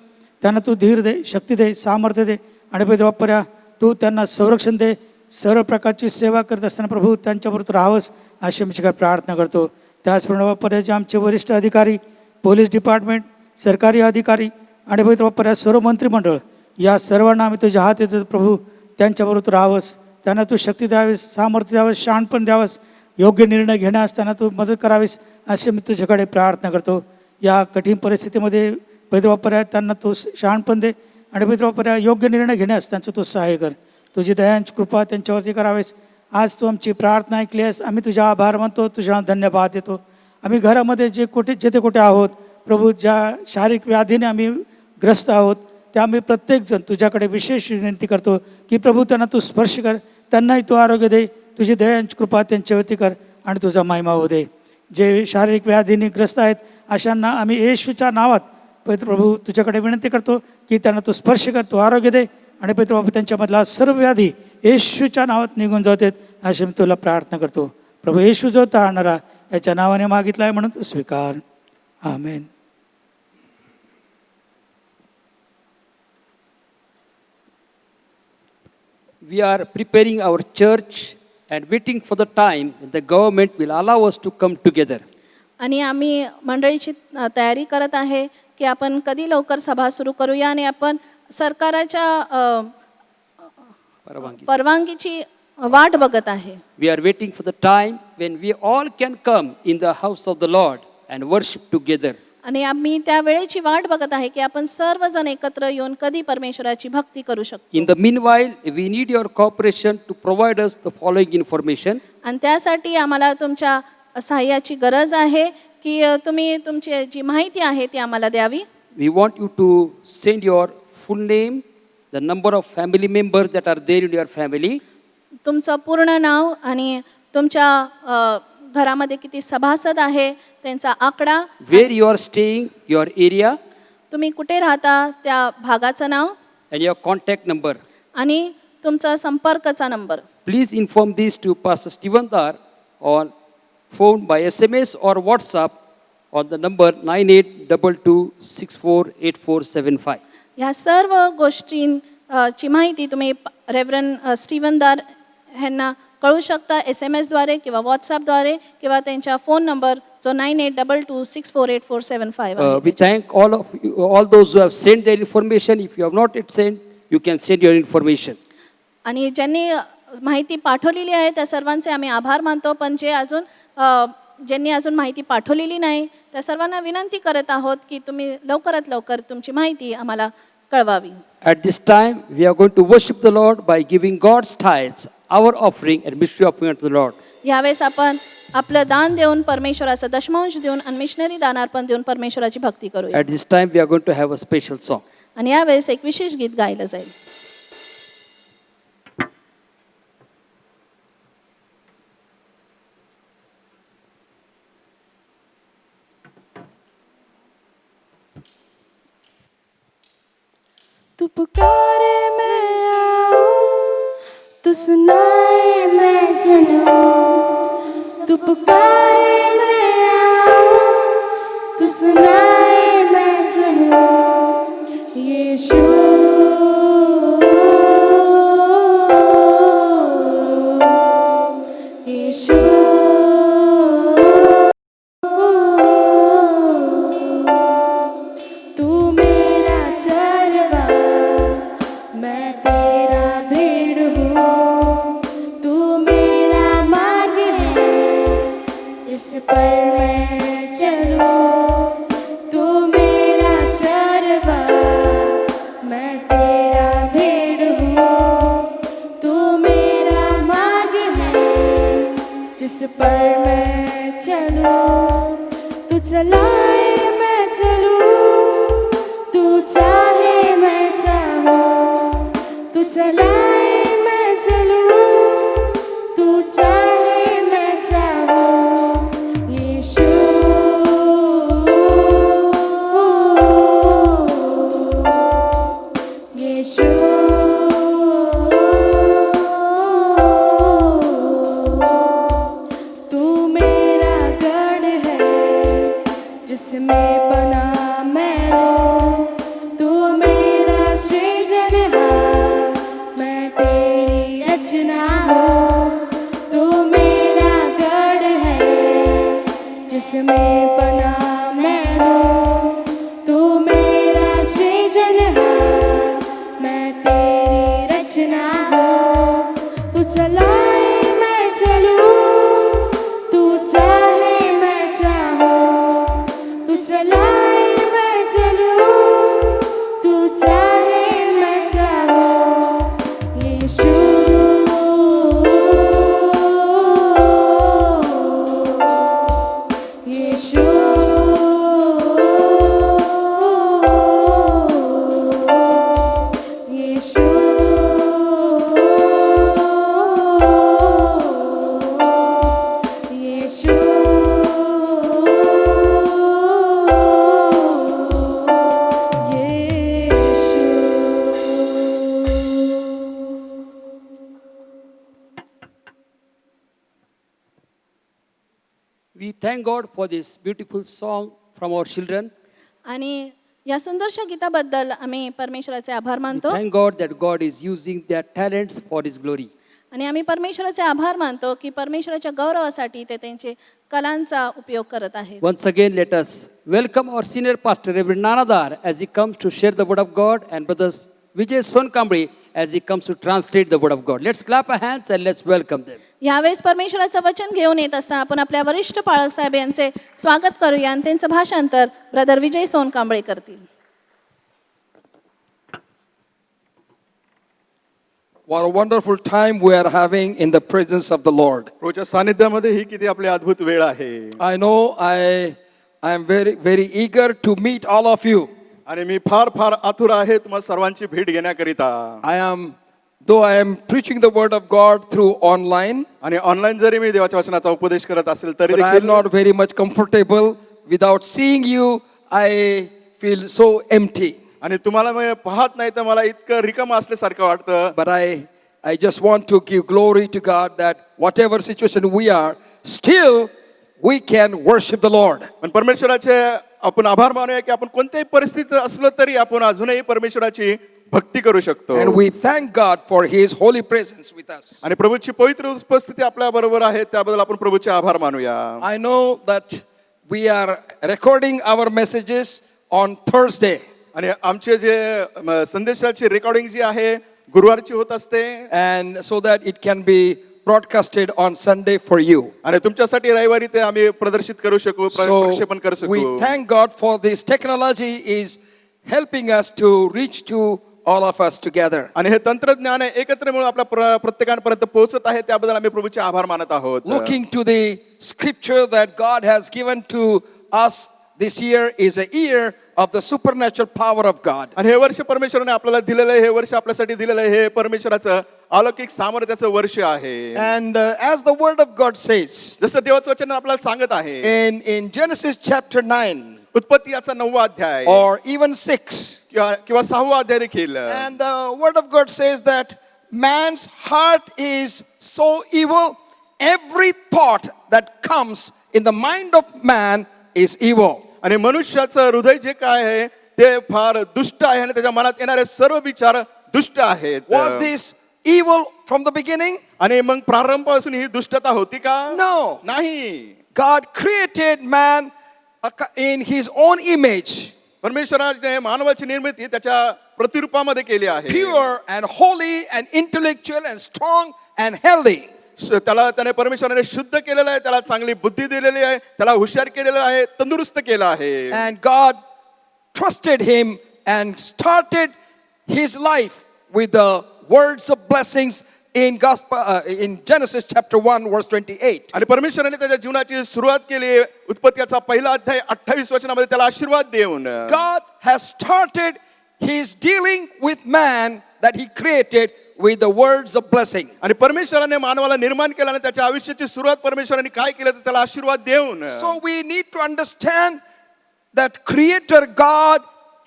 C: त्यांना तू धीर दे, शक्ती दे, सामर्थ्य दे आणि पैदबापऱ्या तू त्यांना संरक्षण दे. सर्व प्रकारची सेवा करत असताना प्रभू त्यांच्याबरोबर राहावंस अशी मी प्रार्थना करतो. त्याचप्रमाणे बापऱ्या जे आमचे वरिष्ठ अधिकारी, पोलीस डिपार्टमेंट, सरकारी अधिकारी आणि बापऱ्या सर्व मंत्रिमंडळ या सर्वांना आम्ही तुझ्या हात येतो प्रभू. त्यांच्याबरोबर राहावंस, त्यांना तू शक्ती द्यावीस, सामर्थ्य द्यावंस, शहाणपण द्यावंस, योग्य निर्णय घेण्यास त्यांना तू मदत करावीस असे मी तुझ्याकडे प्रार्थना करतो. या कठीण परिस्थितीमध्ये बापऱ्या त्यांना तू शहाणपण दे आणि बापऱ्या योग्य निर्णय घेण्यास त्यांचं तू सहाय्य कर. तुझी दयांची कृपा त्यांच्यावरती करावेस. आज तू आमची प्रार्थना ऐकली आहेस, आम्ही तुझ्या आभार मानतो, तुझ्या धन्यवाद देतो. आम्ही घरामध्ये जेथे कुठे आहोत प्रभू, ज्या शारीरिक व्याधीने आम्ही ग्रस्त आहोत त्या आम्ही प्रत्येकजण तुझ्याकडे विशेष विनंती करतो की प्रभू त्यांना तू स्पर्श कर, त्यांनाही तू आरोग्य दे, तुझी दयांची कृपा त्यांच्यावरती कर आणि तुझा महिमा होऊ दे. जे शारीरिक व्याधीने ग्रस्त आहेत अशांना आम्ही येशूच्या नावात प्रभू तुझ्याकडे विनंती करतो की त्यांना तू स्पर्श कर, तू आरोग्य दे आणि बाबा त्यांच्यामधला सर्व व्याधी येशूच्या नावात निघून जातात अशी मी तुला प्रार्थना करतो. प्रभू येशू जो तारणारा याच्या नावाने मागितला आहे म्हणून तू स्वीकार. आमेन.
A: We are preparing our church and waiting for the time when the government will allow us to come together.
B: आणि आम्ही मंडळीची तयारी करत आहे की आपण कधी लवकर सभा सुरू करूया आणि आपण सरकाराच्या परवानगीची वाट बघत आहे.
A: We are waiting for the time when we all can come in the house of the Lord and worship together.
B: आणि आम्ही त्या वेळेची वाट बघत आहे की आपण सर्वजण एकत्र येऊन कधी परमेश्वराची भक्ती करू शकतो.
A: In the meanwhile, we need your cooperation to provide us the following information.
B: आणि त्यासाठी आम्हाला तुमच्या सहाय्याची गरज आहे की तुम्ही तुमची जी माहिती आहे ती आम्हाला द्यावी.
A: We want you to send your full name, the number of family members that are there in your family,
B: तुमचं पूर्ण नाव आणि तुमच्या घरामध्ये किती सभासद आहे त्यांचा आकडा,
A: where you are staying, your area,
B: तुम्ही कुठे राहता त्या भागाचं नाव
A: and your contact number.
B: आणि तुमचा संपर्कचा number.
A: Please inform these to Pastor Stephen Dar on phone by SMS or WhatsApp on the number 9822648475.
B: ह्या सर्व गोष्टींची माहिती तुम्ही रेव्हरंड स्टीवन दार ह्यांना कळू शकता SMS द्वारे किंवा WhatsAppद्वारे किंवा त्यांच्या फोन नंबर जो 9822648475 आहे.
A: We thank all those who have sent their information. If you have not yet sent, you can send your information.
B: आणि ज्यांनी माहिती पाठवलेली आहे त्या सर्वांचे आम्ही आभार मानतो. पण ज्यांनी अजून माहिती पाठवलेली नाही त्या सर्वांना विनंती करत आहोत की तुम्ही लवकरात लवकर तुमची माहिती आम्हाला कळवावी.
A: At this time, we are going to worship the Lord by giving God's tithes, our offering and mystery offering unto the Lord.
B: यावेळेस आपण आपलं दान देऊन परमेश्वराचा दशमांश देऊन आणि मिशनरी दानार्पण देऊन परमेश्वराची भक्ती करूया.
A: At this time, we are going to have a special song.
B: आणि यावेळेस एक विशेष गीत गायलं जाईल.
E: तू पुकारे मैं आऊं, तू सुनाए मैं सुनूं. तू पुकारे मैं आऊं, तू सुनाए मैं सुनूं. यीशु यीशु तू मेरा चरवा, मैं तेरा भेड़ हूँ. तू मेरा मार्ग है जिस पर मैं चलूँ. तू मेरा चरवा, मैं तेरा भेड़ हूँ. तू मेरा मार्ग है जिस पर मैं चलूँ. तू चलाए मैं चलूँ, तू चाहे मैं चाहूँ. तू चलाए मैं चलूँ, तू चाहे मैं चाहूँ. यीशु यीशु तू मेरा गढ़ है जिसमें पनाह मैं लूं. तू मेरा सृजनहार, मैं तेरी रचना हूँ. तू मेरा गढ़ है जिसमें पनाह मैं लूं. तू मेरा सृजनहार, मैं तेरी रचना हूँ. तू चलाए मैं चलूँ, तू चाहे मैं चाहूँ. तू चलाए मैं चलूँ, तू चाहे मैं चाहूँ. यीशु यीशु यीशु यीशु
A: We thank God for this beautiful song from our children.
B: आणि या सुंदरशा गीताबद्दल आम्ही परमेश्वराचे आभार
A: We
B: मानतो.
A: thank God that God is using their talents for His glory.
B: आणि आम्ही परमेश्वराचे आभार मानतो की परमेश्वराच्या गौरवासाठी ते त्यांचे कलांचा उपयोग करत आहेत.
A: Once again, let us welcome our senior pastor, Reverend Nanadar, as he comes to share the word of God, and brothers Vijay Sonkamri as he comes to translate the word of God. Let's clap our hands and let's welcome them.
B: यावेळेस परमेश्वराचं वचन घेऊन येत असताना आपण आपल्या वरिष्ठ पाळक साहेब यांचे स्वागत करूया आणि त्यांचं भाषांतर ब्रदर विजय सोनकांबळे करतील.
F: What a wonderful time we are having in the presence of the Lord.
G: प्रभूच्या सानिध्यामध्ये ही किती आपली अद्भुत वेळ आहे.
F: I know I am very eager to meet all of you.
G: आणि मी फार फार आतुर आहे तुम्हा सर्वांची भेट घेण्याकरिता.
F: Though I am preaching the word of God through online,
G: आणि ऑनलाईन जरी मी देवाच्या वचनाचा उपदेश करत असेल तरी
F: but I am
G: देखील
F: not very much comfortable. Without seeing you, I feel so empty.
G: आणि तुम्हाला मी पाहत नाही तर मला इतकं रिकाम असल्यासारखं वाटतं.
F: But I just want to give glory to God that whatever situation we are, still we can worship the Lord.
G: पण परमेश्वराचे आपण आभार मानूया की आपण कोणत्याही परिस्थितीत असलो तरी आपण अजूनही परमेश्वराची भक्ती करू शकतो.
F: And we thank God for His holy presence with us.
G: आणि प्रभूची पवित्र उपस्थिती आपल्या बरोबर आहे त्याबद्दल आपण प्रभूचे आभार मानूया.
F: I know that we are recording our messages on Thursday.
G: आणि आमचे जे संदेशाची रेकॉर्डिंग जी आहे गुरुवारची होत असते.
F: And so that it can be broadcasted on Sunday for you.
G: आणि तुमच्यासाठी रविवारी ते आम्ही प्रदर्शित करू शकू प्रक्षेपण करू
F: So we
G: शकू.
F: thank God for this technology is helping us to reach to all of us together.
G: आणि हे तंत्रज्ञान एकत्र मिळून आपल्या प्रत्येकापर्यंत पोहोचत आहे त्याबद्दल आम्ही प्रभूचे आभार मानत आहोत.
F: Looking to the scripture that God has given to us this year is a year of the supernatural power of God.
G: आणि हे वर्ष परमेश्वराने आपल्याला दिलेलं आहे. हे वर्ष आपल्यासाठी दिलेलं आहे. हे परमेश्वराचं अलौकिक सामर्थ्याचं वर्ष आहे.
F: And as the word of God says
G: जसं देवाचं वचन आपल्याला सांगत आहे
F: in Genesis chapter 9
G: उत्पत्ती याचा 9वा अध्याय
F: or even 6,
G: किंवा 6वा अध्याय देखील.
F: and the word of God says that man's heart is so evil, every thought that comes in the mind of man is evil.
G: आणि मनुष्याचं हृदय जे काय आहे ते फार दुष्ट आहे आणि त्याच्या मनात येणारे सर्व विचार दुष्ट आहेत.
F: Was this evil from the beginning?
G: आणि मग प्रारंभापासून ही दुष्टता होती का?
F: No.
G: नाही.
F: God created man in his own image,
G: परमेश्वराने मानवाची निर्मिती त्याच्या प्रतिरूपामध्ये केली आहे.
F: pure and holy and intellectual and strong and healthy.
G: त्याने परमेश्वराने शुद्ध केलेलं आहे. त्याला चांगली बुद्धी दिलेली आहे. त्याला हुशार केलेलं आहे. तंदुरुस्त केलं आहे.
F: And God trusted him and started his life with the words of blessings in Genesis chapter 1 verse 28.
G: आणि परमेश्वराने त्याच्या जीवनाची सुरुवात केली उत्पत्तीचा पहिला अध्याय 28 वचनामध्ये त्याला आशीर्वाद देऊन.
F: God has started his dealing with man that he created with the words of blessing.
G: आणि परमेश्वराने मानवाला निर्माण केलं आणि त्याच्या आयुष्याची सुरुवात परमेश्वराने काय केलं तर त्याला आशीर्वाद देऊन.
F: So we need to understand that creator God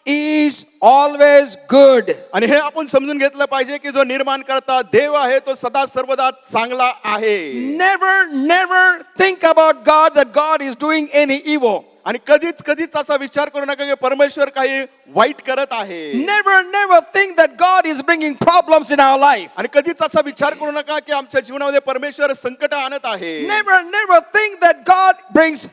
F: is always good.
G: आणि हे आपण समजून घेतलं पाहिजे की जो निर्माण करता देव आहे तो सदा सर्वदा चांगला आहे.
F: Never think about God that God is doing any evil.
G: आणि कधीच असा विचार करू नका की परमेश्वर काही वाईट करत आहे.
F: Never think that God is bringing problems in our life.
G: आणि कधीच असा विचार करू नका की आमच्या जीवनामध्ये परमेश्वर संकट आणत आहे.
F: Never think that God brings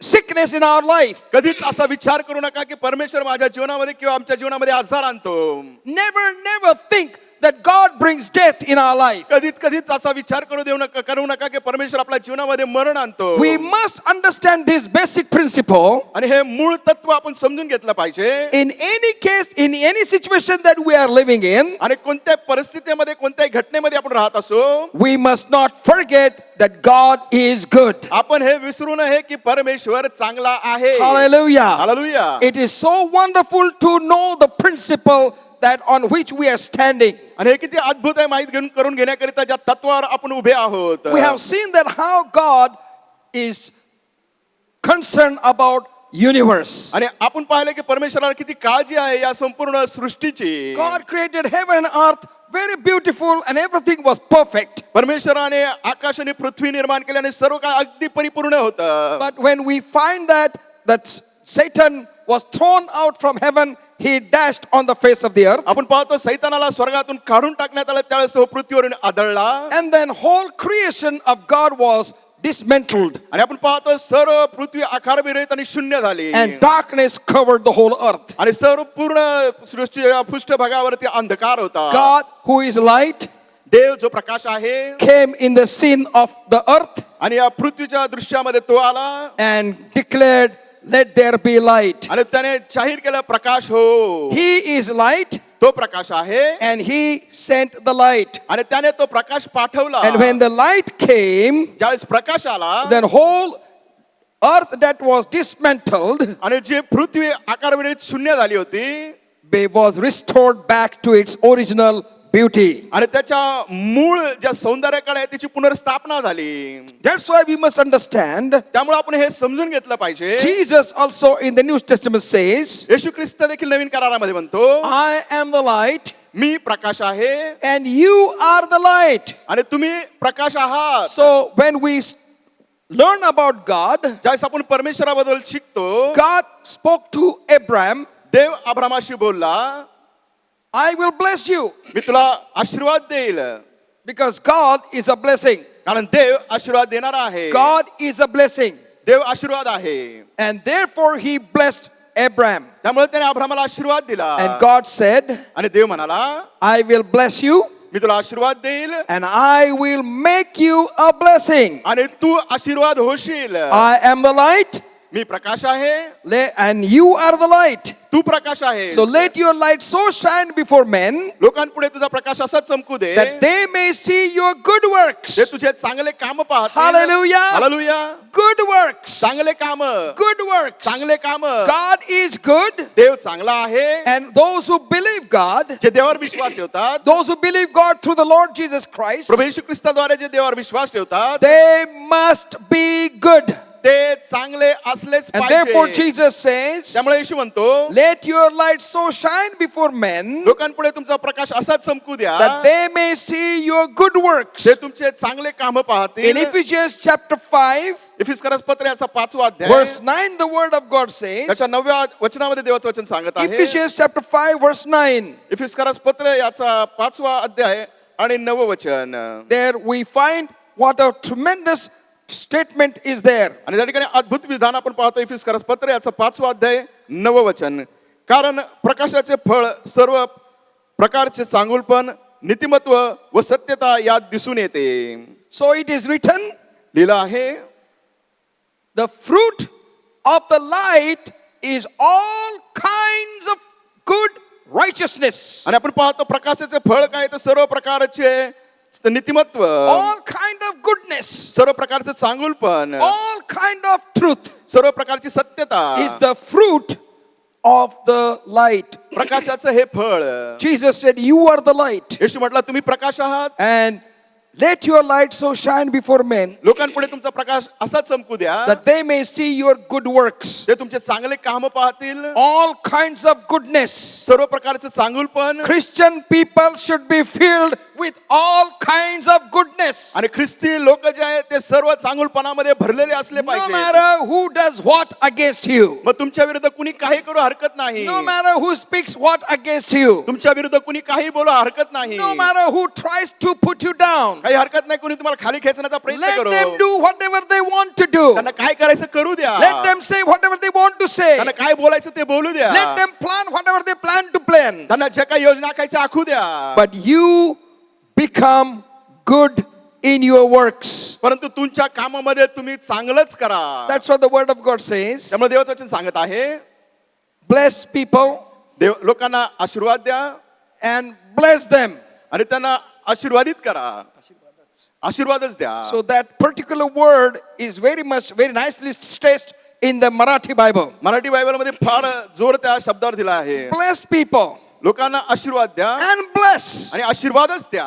F: sickness in our life.
G: कधीच असा विचार करू नका की परमेश्वर माझ्या जीवनामध्ये किंवा आमच्या जीवनामध्ये आजार आणतो.
F: Never think that God brings death in our life.
G: कधीच असा विचार करू नका की परमेश्वर आपल्या जीवनामध्ये मरण आणतो.
F: We must understand this basic principle.
G: आणि हे मूळ तत्व आपण समजून घेतलं पाहिजे.
F: In any case, in any situation that we are living in,
G: आणि कोणत्या परिस्थितीमध्ये कोणत्याही घटनेमध्ये आपण राहत असो
F: we must not forget that God is good.
G: आपण हे विसरू नये की परमेश्वर चांगला आहे.
F: Hallelujah.
G: Hallelujah.
F: It is so wonderful to know the principle that on which we are standing.
G: आणि हे किती अद्भुत आहे माहित करून घेण्याकरिता ज्या तत्वावर आपण उभे आहोत.
F: We have seen that how God is concerned about universe.
G: आणि आपण पाहिले की परमेश्वराला किती काळजी आहे या संपूर्ण सृष्टीची.
F: God created heaven and earth very beautiful and everything was perfect.
G: परमेश्वराने आकाश आणि पृथ्वी निर्माण केले आणि सर्व काही अगदी परिपूर्ण होतं.
F: But when we find that Satan was thrown out from heaven, he dashed on the face of the earth.
G: आपण पाहतो सैतानाला स्वर्गातून काढून टाकण्यात आलं त्यावेळेस तो पृथ्वीवरून आदळला.
F: And then whole creation of God was
A: dismantled,
G: आणि आपण पाहतो सर्व पृथ्वी आकारविरहित आणि शून्य झाली
A: and darkness covered the whole earth.
G: आणि सर्व पूर्ण सृष्टीच्या पृष्ठभागावरती अंधकार होता.
A: God, who is light,
G: देव जो प्रकाश आहे
A: came in the scene of the earth
G: आणि या पृथ्वीच्या दृश्यामध्ये तो आला
A: and declared, "Let there be light."
G: आणि त्याने जाहीर केलं प्रकाश हो.
A: He is light,
G: तो प्रकाश आहे
A: and he sent the light.
G: आणि त्याने तो प्रकाश पाठवला.
A: And when the light came,
G: ज्यावेळेस प्रकाश आला
A: then whole earth that was dismantled
G: आणि जी पृथ्वी आकारविरहित शून्य झाली होती
A: was restored back to its original beauty.
G: आणि त्याच्या मूळ ज्या सौंदर्याकडे आहे त्याची पुनर्स्थापना झाली.
A: That's why we must understand.
G: त्यामुळे आपण हे समजून घेतलं पाहिजे.
A: Jesus also in the New Testament says,
G: येशू ख्रिस्त देखील नवीन करारामध्ये म्हणतो
A: "I am the light,
G: मी प्रकाश आहे
A: and you are the light."
G: आणि तुम्ही प्रकाश आहात.
A: So when we learn about God,
G: ज्यावेळेस आपण परमेश्वराबद्दल शिकतो
A: God spoke to Abraham,
G: देव अब्रामाशी बोलला
A: "I will bless you,"
G: मी तुला आशीर्वाद देईल
A: because God is a blessing.
G: कारण देव आशीर्वाद देणारा आहे.
A: God is a blessing.
G: देव आशीर्वाद आहे.
A: And therefore he blessed Abraham.
G: त्यामुळे त्याने अब्रामाला आशीर्वाद दिला.
A: And God said,
G: आणि देव म्हणाला
A: "I will bless you,
G: मी तुला आशीर्वाद देईल
A: and I will make you a blessing."
G: आणि तू आशीर्वाद होशील.
A: I am the light,
G: मी प्रकाश आहे
A: and you are the light.
G: तू प्रकाश आहे.
A: So let your light so shine before men
G: लोकांपुढे तुझा प्रकाश असाच चमकू दे
A: that they may see your good works.
G: ते तुझे चांगले काम पाहतील.
A: Hallelujah.
G: हालेलुया.
A: Good works.
G: चांगले काम
A: Good works.
G: चांगले काम.
A: God is good,
G: देव चांगला आहे.
A: and those who believe God,
G: जे देवावर विश्वास ठेवतात
A: those who believe God through the Lord Jesus Christ,
G: प्रभू येशू ख्रिस्ताद्वारे जे देवावर विश्वास ठेवतात
A: they must be good.
G: ते चांगले असलेच
A: And therefore
G: पाहिजे.
A: Jesus says,
G: त्यामुळे येशू म्हणतो
A: "Let your light so shine before men
G: लोकांपुढे तुमचा प्रकाश असाच चमकू द्या
A: that they may see your good works."
G: ते तुमचे चांगले काम
A: In
G: पाहतील.
A: Ephesians chapter 5,
G: इफिसकरस पत्र याचा 5वा अध्याय
A: verse 9, the word of God says,
G: त्याच्या 9व्या वचनामध्ये देवाचं वचन सांगत आहे.
A: Ephesians chapter 5, verse 9,
G: इफिसकरस पत्र याचा 5वा अध्याय आणि 9वं वचन.
A: there we find what a tremendous statement is there.
G: आणि त्या ठिकाणी अद्भुत विधान आपण पाहतो. इफिसकरस पत्र याचा 5वा अध्याय 9वं वचन. कारण प्रकाशाचे फळ सर्व प्रकारचे चांगुलपण नीतिमत्व व सत्यता यात दिसून येते.
A: So it is written,
G: लिहिलं आहे
A: the fruit of the light is all kinds of good righteousness.
G: आणि आपण पाहतो प्रकाशाचे फळ काय तर सर्व प्रकारचे नीतिमत्व,
A: All kind of goodness,
G: सर्व प्रकारचे चांगुलपण,
A: all kind of truth
G: सर्व प्रकारची सत्यता
A: is the fruit of the light.
G: प्रकाशाचं हे फळ.
A: Jesus said, "You are the light,
G: येशू म्हटला तुम्ही प्रकाश आहात.
A: and let your light so shine before men
G: लोकांपुढे तुमचा प्रकाश असा चमकू द्या
A: that they may see your good works."
G: ते तुमचे चांगले काम पाहतील.
A: All kinds of goodness.
G: सर्व प्रकारचे चांगुलपण.
A: Christian people should be filled with all kinds of goodness.
G: आणि ख्रिस्ती लोक जे आहेत ते सर्व चांगुलपणामध्ये भरलेले असले
A: No
G: पाहिजे.
A: matter who does what against you,
G: मग तुमच्या विरुद्ध कुणी काही करू हरकत नाही.
A: no matter who speaks what against you,
G: तुमच्या विरुद्ध कुणी काही बोलू हरकत नाही.
A: no matter who tries to put you down,
G: काही हरकत नाही. कुणी तुम्हाला खाली खेचण्याचा प्रयत्न
A: let
G: करू.
A: them do whatever they want to do.
G: त्यांना काय करायचं करू द्या.
A: Let them say whatever they want to say.
G: त्यांना काय बोलायचं ते बोलू द्या.
A: Let them plan whatever they plan to plan.
G: त्यांना ज्या काही योजना आखायच्या आखू द्या.
A: But you become good in your works.
G: परंतु तुमच्या कामामध्ये तुम्ही चांगलंच करा.
A: That's what the word of God says.
G: त्यामुळे देवाचं वचन सांगत आहे
A: Bless people
G: देव लोकांना आशीर्वाद द्या
A: and bless them.
G: आणि त्यांना आशीर्वादित करा. आशीर्वादच द्या.
A: So that particular word is very nicely stressed in the Marathi Bible.
G: Marathi बायबलमध्ये फार जोर त्या शब्दावर दिला आहे.
A: Bless people
G: लोकांना आशीर्वाद द्या
A: and bless.
G: आणि आशीर्वादच द्या.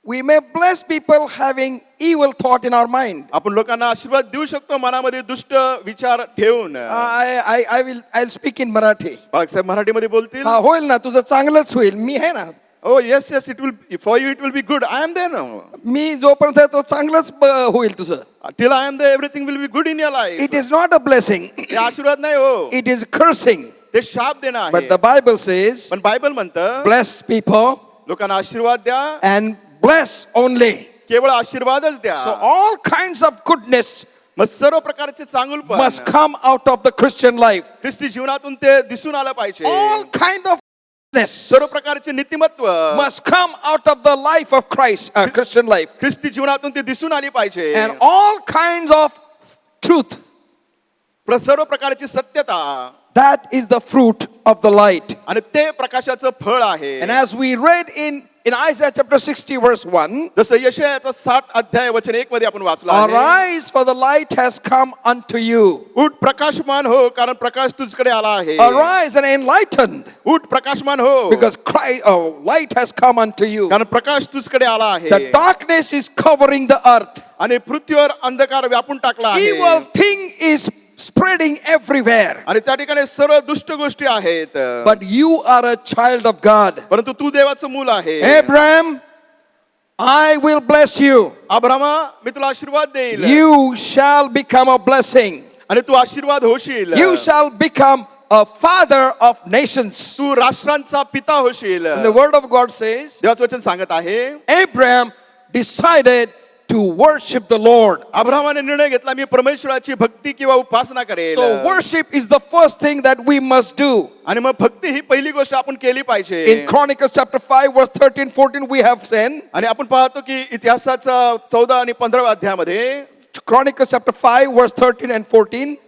A: We may bless people having evil thought in our mind.
G: आपण लोकांना आशीर्वाद देऊ शकतो मनामध्ये दुष्ट विचार ठेवून.
A: I'll speak in Marathi.
G: Balasaheb मराठीमध्ये बोलतील.
A: हा होईल ना, तुझं चांगलंच होईल, मी आहे ना.
G: Oh yes, it will for you. It will be good. I am there now.
A: मी जोपर्यंत आहे तो चांगलंच होईल तुझं.
G: Till I am there, everything will be good in your life.
A: It is not a blessing.
G: हे आशीर्वाद नाही हो.
A: It is cursing.
G: ते शाप देणं
A: But
G: आहे.
A: the Bible says,
G: पण बायबल म्हणतं
A: bless people
G: लोकांना आशीर्वाद द्या
A: and bless only.
G: केवळ आशीर्वादच द्या.
F: So all kinds of goodness
G: मग सर्व प्रकारचे चांगुलपण
F: must come out of the Christian life.
G: ख्रिस्ती जीवनातून ते दिसून आलं पाहिजे.
F: All kind of goodness
G: सर्व प्रकारचे नीतिमत्व
F: must come out of the life of Christ, Christian life.
G: ख्रिस्ती जीवनातून ते दिसून आली पाहिजे.
F: And all kinds of truth.
G: सर्व प्रकारची सत्यता,
F: That is the fruit of the light.
G: आणि ते प्रकाशाचं फळ आहे.
F: And as we read in Isaiah chapter 60 verse 1,
G: जसं यशायाचा 60 अध्याय वचन 1 मध्ये आपण वाचला आहे.
F: arise for the light has come unto you.
G: उठ प्रकाशमान हो, कारण प्रकाश तुझकडे आला आहे.
F: Arise and enlighten,
G: उठ प्रकाशमान हो,
F: because light has come unto you.
G: कारण प्रकाश तुझकडे आला आहे.
F: The darkness is covering the earth.
G: आणि पृथ्वीवर अंधकार व्यापून टाकला आहे.
F: Evil thing is spreading everywhere.
G: आणि त्या ठिकाणी सर्व दुष्ट गोष्टी आहेत.
F: But you are a child of God.
G: परंतु तू देवाचं मूल आहे.
F: Abraham, I will bless you.
G: Abrama, मी तुला आशीर्वाद देईल.
F: You shall become a blessing.
G: आणि तू आशीर्वाद होशील.
F: You shall become a father of nations.
G: तू राष्ट्रांचा पिता होशील.
F: And the word of God says,
G: देवाचं वचन सांगत आहे,
F: Abraham decided to worship the Lord.
G: अब्रामाने निर्णय घेतला, मी परमेश्वराची भक्ती किंवा उपासना करेल.
F: So worship is the first thing that we must do.
G: आणि मग भक्ती ही पहिली गोष्ट आपण केली पाहिजे.
F: In Chronicles chapter 5 verse 13-14 we have seen.
G: आणि आपण पाहतो की इतिहासाचा 14 आणि 15 अध्यायामध्ये
F: Chronicles chapter 5 verse 13 and 14.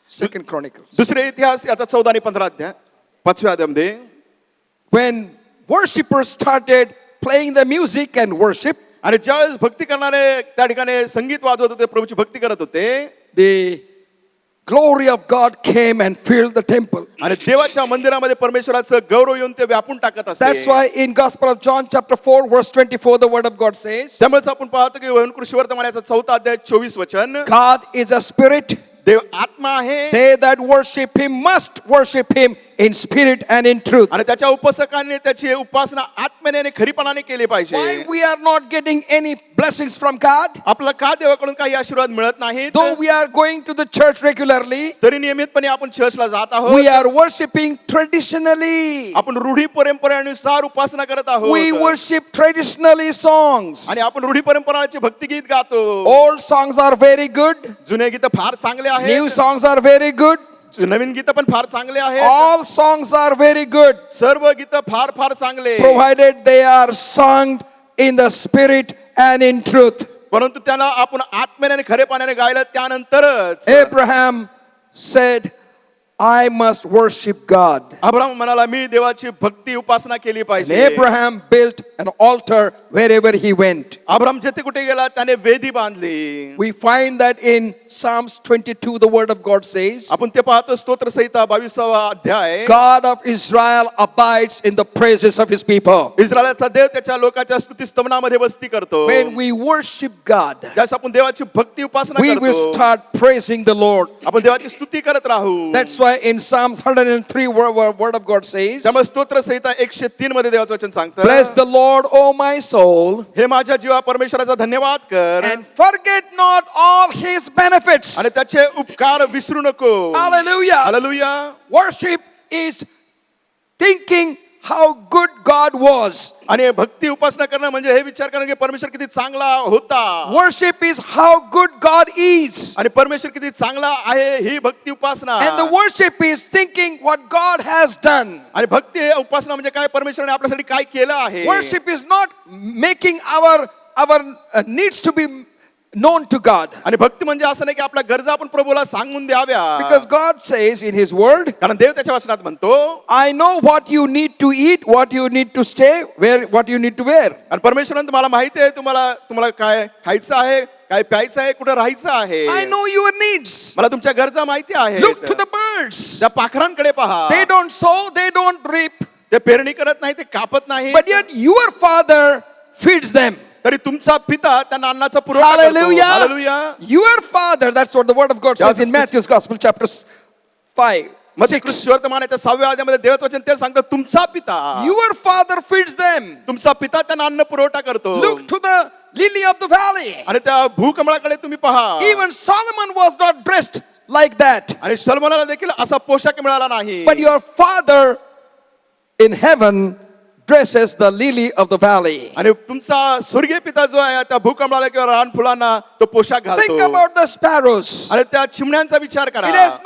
F: Second Chronicles.
G: दुसरे इतिहास याचा 14 आणि 15 अध्याय 5व्या अध्यायामध्ये
F: When worshippers started playing the music and worship,
G: आणि ज्यावेळेस भक्ती करणारे त्या ठिकाणी संगीत वाजवत होते, प्रभूची भक्ती करत होते,
F: the glory of God came and filled the temple.
G: आणि देवाच्या मंदिरामध्ये परमेश्वराचं गौरव येऊन ते व्यापून टाकत असते.
F: That's why in Gospel of John chapter 4 verse 24 the word of God says,
G: त्यामुळेच आपण पाहतो की वंकुर्षी वर्तमानाचा 4 अध्याय 24 वचन,
F: God is a spirit.
G: देव आत्मा आहे.
F: They that worship him must worship him in spirit and in truth.
G: आणि त्याच्या उपासकांनी त्याची उपासना आत्म्याने आणि खरीपणाने केली पाहिजे.
F: Why we are not getting any blessings from God?
G: आपला का देवाकडून काही आशीर्वाद मिळत नाहीत?
F: Though we are going to the church regularly,
G: तरी नियमितपणे आपण चर्चला जात आहोत.
F: we are worshiping traditionally.
G: आपण रूढी परंपरेनुसार उपासना करत आहोत.
F: We worship traditionally songs.
G: आणि आपण रूढी परंपराची भक्तिगीत गातो.
F: Old songs are very good.
G: जुने गीत फार चांगले
F: New
G: आहेत.
F: songs are very good.
G: नवीन गीत पण फार चांगले आहेत.
F: All songs are very good,
G: सर्व गीत फार फार चांगले,
F: provided they are sung in the spirit and in truth.
G: परंतु त्याला आपण आत्म्याने आणि खरेपणाने गायलं त्यानंतरच.
F: Abraham said, I must worship God.
G: Abraham म्हणाला, मी देवाची भक्ती उपासना केली
F: And
G: पाहिजे.
F: Abraham built an altar wherever he went.
G: Abraham जेथे कुठे गेला त्याने वेदी बांधली.
F: We find that in Psalms 22 the word of God says,
G: आपण ते पाहतो स्तोत्र संहिता 22वा अध्याय,
F: God of Israel abides in the praises of his people.
G: इस्रायलचा देव त्याच्या लोकांच्या स्तुती स्तवनामध्ये वस्ती करतो.
F: When we worship God,
G: ज्यास आपण देवाची भक्ती उपासना
F: we will
G: करतो,
F: start praising the Lord.
G: आपण देवाची स्तुती करत राहू.
F: That's why in Psalms 103 word of God says,
G: त्यामुळे स्तोत्र संहिता 103 मध्ये देवाचं वचन सांगतं,
F: bless the Lord, O my soul,
G: हे माझ्या जीवा परमेश्वराचा धन्यवाद कर
F: and forget not all his benefits.
G: आणि त्याचे उपकार विसरू नको.
F: Hallelujah.
G: Hallelujah.
F: Worship is thinking how good God was.
G: आणि भक्ती उपासना करणं म्हणजे हे विचार करणं की परमेश्वर किती चांगला होता.
F: Worship is how good God is.
G: आणि परमेश्वर किती चांगला आहे ही भक्ती उपासना.
F: And the worship is thinking what God has done.
G: आणि भक्ती उपासना म्हणजे काय, परमेश्वराने आपल्यासाठी काय केलं आहे.
F: Worship is not making our needs to be known to God.
G: आणि भक्ती म्हणजे असं नाही की आपल्या गरजा आपण प्रभूला सांगून द्याव्या.
F: Because God says in his word,
G: कारण देव त्याच्या वचनात म्हणतो,
F: I know what you need to eat, what you need to stay, what you need to wear.
G: आणि परमेश्वराने तुम्हाला माहिती आहे तुम्हाला काय खायचं आहे, काय प्यायचं आहे, कुठे राहायचं आहे.
F: I know your needs.
G: मला तुमच्या गरजा माहिती आहे.
F: Look to the birds.
G: त्या पाखरांकडे पहा.
F: They don't sow, they don't reap,
G: ते पेरणी करत नाही, ते कापत नाही,
F: but yet your Father feeds them.
G: तरी तुमचा पिता त्यांना अन्नाचा पुरवठा करतो.
F: Hallelujah.
G: Hallelujah.
F: Your Father, that's what the word of God says in Matthew's Gospel chapter 5,
G: मध्ये
F: 6.
G: ख्रिस्ती वर्तमानाच्या 6व्या अध्यायामध्ये देवाचं वचन ते सांगतं, तुमचा पिता,
F: Your Father feeds them.
G: तुमचा पिता त्यांना अन्न पुरवठा करतो.
F: Look to the lily of the valley.
G: आणि त्या भूकमळाकडे तुम्ही पहा.
F: Even Solomon was not dressed like that.
G: आणि सलमोनाला देखील असा पोशाख मिळाला नाही.
F: But your Father in heaven dresses the lily of the valley.
G: आणि तुमचा स्वर्गीय पिता जो आहे त्या भूकंपाला किंवा रान फुलांना तो पोशाख
F: Think
G: घालतो.
F: about the sparrows.
G: आणि त्या चिमण्यांचा विचार करा.
F: It has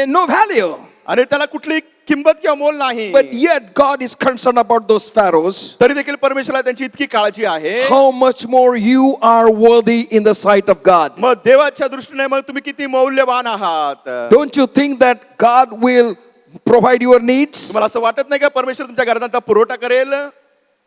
F: no value.
G: आणि त्याला कुठली किंमत किंवा मोल नाही.
F: But yet God is concerned about those sparrows.
G: तरी देखील परमेश्वराला त्यांची इतकी काळजी आहे.
F: How much more you are worthy in the sight of God.
G: मग देवाच्या दृष्टीने मग तुम्ही किती मौल्यवान आहात.
F: Don't you think that God will provide your needs?
G: तुम्हाला असं वाटत नाही का परमेश्वर तुमच्या गरजांचा पुरवठा करेल.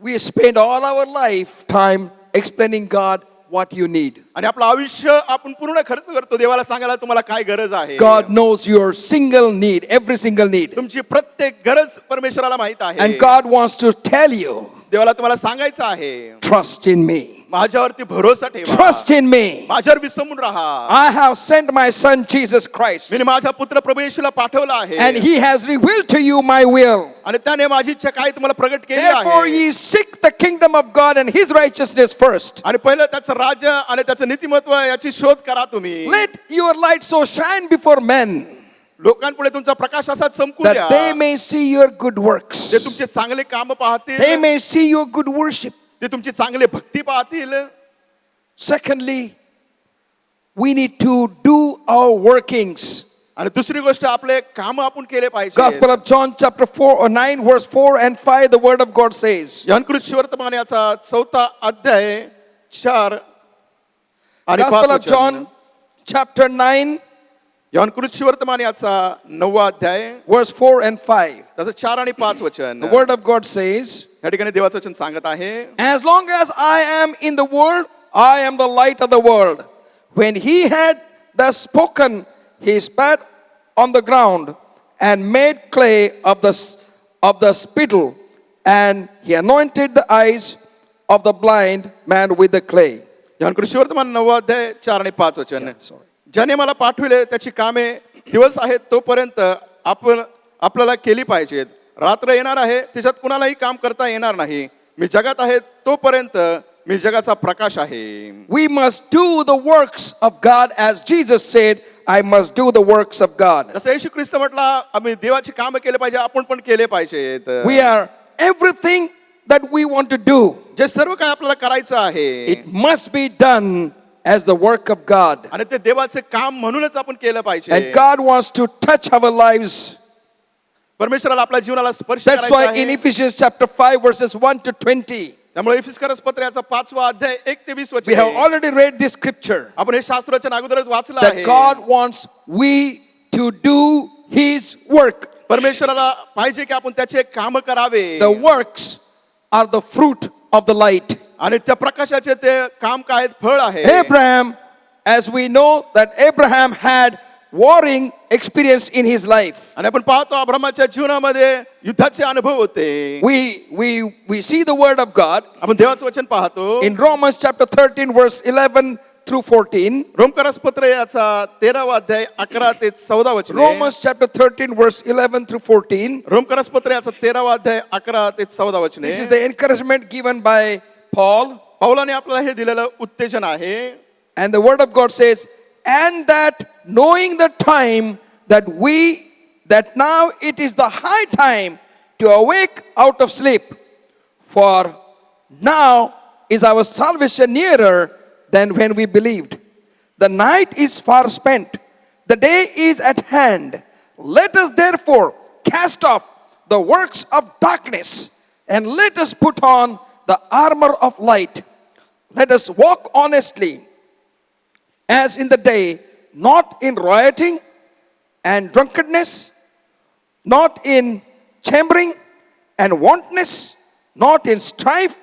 F: We spend all our lifetime explaining God what you need.
G: आणि आपलं आयुष्य आपण पूर्ण खर्च करतो देवाला सांगायला तुम्हाला काय गरज आहे.
F: God knows your single need, every single need.
G: तुमची प्रत्येक गरज परमेश्वराला माहित आहे.
F: And God wants to tell you,
G: देवाला तुम्हाला सांगायचं आहे
F: trust in me.
G: माझ्यावरती भरोसा ठेवा.
F: Trust in me.
G: माझ्यावर विसंबून राहा.
F: I have sent my son Jesus Christ.
G: मी माझ्या पुत्र प्रभू येशूला पाठवला आहे.
F: And he has revealed to you my will.
G: आणि त्याने माझी इच्छा काय तुम्हाला प्रगट केली
F: Therefore
G: आहे.
F: ye seek the kingdom of God and his righteousness first.
G: आणि पहिलं त्याचं राज्य आणि त्याचं नीतिमत्व याची शोध करा तुम्ही.
F: Let your light so shine before men
G: लोकांपुढे तुमचा प्रकाश असा चमकू
F: that
G: द्या.
F: they may see your good works.
G: ते तुमचे चांगले काम पाहतील.
F: They may see your good worship.
G: ते तुमची चांगले भक्ती पाहतील.
F: Secondly, we need to do our workings.
G: आणि दुसरी गोष्ट आपले काम आपण केले पाहिजे.
F: Gospel of John chapter 4 or 9 verse 4 and 5 the word of God says.
G: యోహాను वर्तमान याचा 4 अध्याय 4 आणि 5
F: Gospel of
G: वचन.
F: John chapter 9
G: యోహాను वर्तमान याचा 9 अध्याय
F: verse 4 and 5.
G: त्याचं 4 आणि 5 वचन.
F: The word of God says,
G: या ठिकाणी देवाचं वचन सांगत आहे.
F: as long as I am in the world, I am the light of the world. When he had thus spoken, he spat on the ground and made clay of the spittle, and he anointed the eyes of the blind man with the clay.
G: యోహాను वर्तमान 9 अध्याय 4 आणि 5 वचन.
F: sorry.
G: ज्याने मला पाठविले त्याची कामे दिवस आहेत तोपर्यंत आपल्याला केली पाहिजेत. रात्र येणार आहे त्याच्यात कुणालाही काम करता येणार नाही. मी जगात आहे तोपर्यंत मी जगाचा प्रकाश आहे.
F: We must do the works of God as Jesus said, I must do the works of God.
G: जसं येशू ख्रिस्त म्हटला आम्ही देवाची कामं केले पाहिजे आपण पण केले पाहिजेत.
F: We are everything that we want to do.
G: जे सर्व काय आपल्याला करायचं आहे
F: It must be done as the work of God.
G: आणि ते देवाचे काम म्हणूनच आपण केलं पाहिजे.
F: And God wants to touch our lives.
G: परमेश्वराला आपल्या जीवनाला स्पर्श
F: That's
G: करायचा
F: why in
G: आहे.
F: Ephesians chapter 5 verses 1 to 20,
G: त्यामुळे इफिसकरस पत्र याचा 5वा अध्याय 1 ते 20
F: we have
G: वचन.
F: already read this scripture
G: आपण हे शास्त्रवचन अगोदरच वाचलं
F: that
G: आहे.
F: God wants we to do his work.
G: परमेश्वराला पाहिजे की आपण त्याचे काम करावे.
F: The works are the fruit of the light.
G: आणि त्या प्रकाशाचे ते काम काय आहेत? फळ आहे.
F: Abraham, as we know that Abraham had warring experience in his life.
G: आणि आपण पाहतो अब्राहमाच्या जीवनामध्ये युद्धाचे अनुभव होते.
F: We see the word of God
G: आपण देवाचं वचन पाहतो.
F: in Romans chapter 13 verse 11 through 14.
G: रोमकरस पत्र याचा 13वा अध्याय 11 ते 14 वचन.
F: Romans chapter 13 verse 11 through 14.
G: रोमकरस पत्र याचा 13वा अध्याय 11 ते 14 वचन.
F: This is the encouragement given by Paul.
G: पौलाने आपल्याला हे दिलेलं उत्तेजन आहे.
F: And the word of God says, and that knowing the time that now it is the high time to awake out of sleep, for now is our salvation nearer than when we believed. The night is far spent, the day is at hand. Let us therefore cast off the works of darkness and let us put on the armor of light. Let us walk honestly as in the day, not in rioting and drunkenness, not in chambering and wantonness, not in strife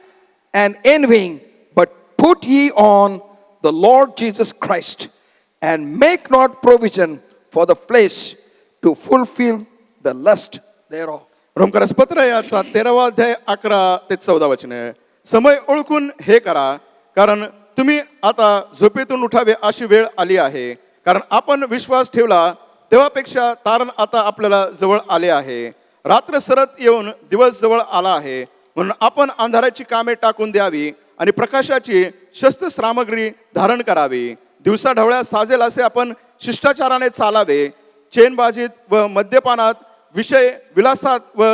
F: and envying, but put ye on the Lord Jesus Christ, and make not provision for the flesh to fulfill the lust thereof.
G: रोमकरस पत्र याचा 13वा अध्याय 11 ते 14 वचन. समय ओळखून हे करा, कारण तुम्ही आता झोपेतून उठावे अशी वेळ आली आहे. कारण आपण विश्वास ठेवला तेव्हापेक्षा तारण आता आपल्याला जवळ आले आहे. रात्र सरत येऊन दिवस जवळ आला आहे. म्हणून आपण अंधाराची कामे टाकून द्यावी आणि प्रकाशाची शस्त्र सामग्री धारण करावी. दिवसा ढवळ्या साजेल असे आपण शिष्टाचाराने चालावे. चेनबाजीत व मद्यपानात, विषय विलासात व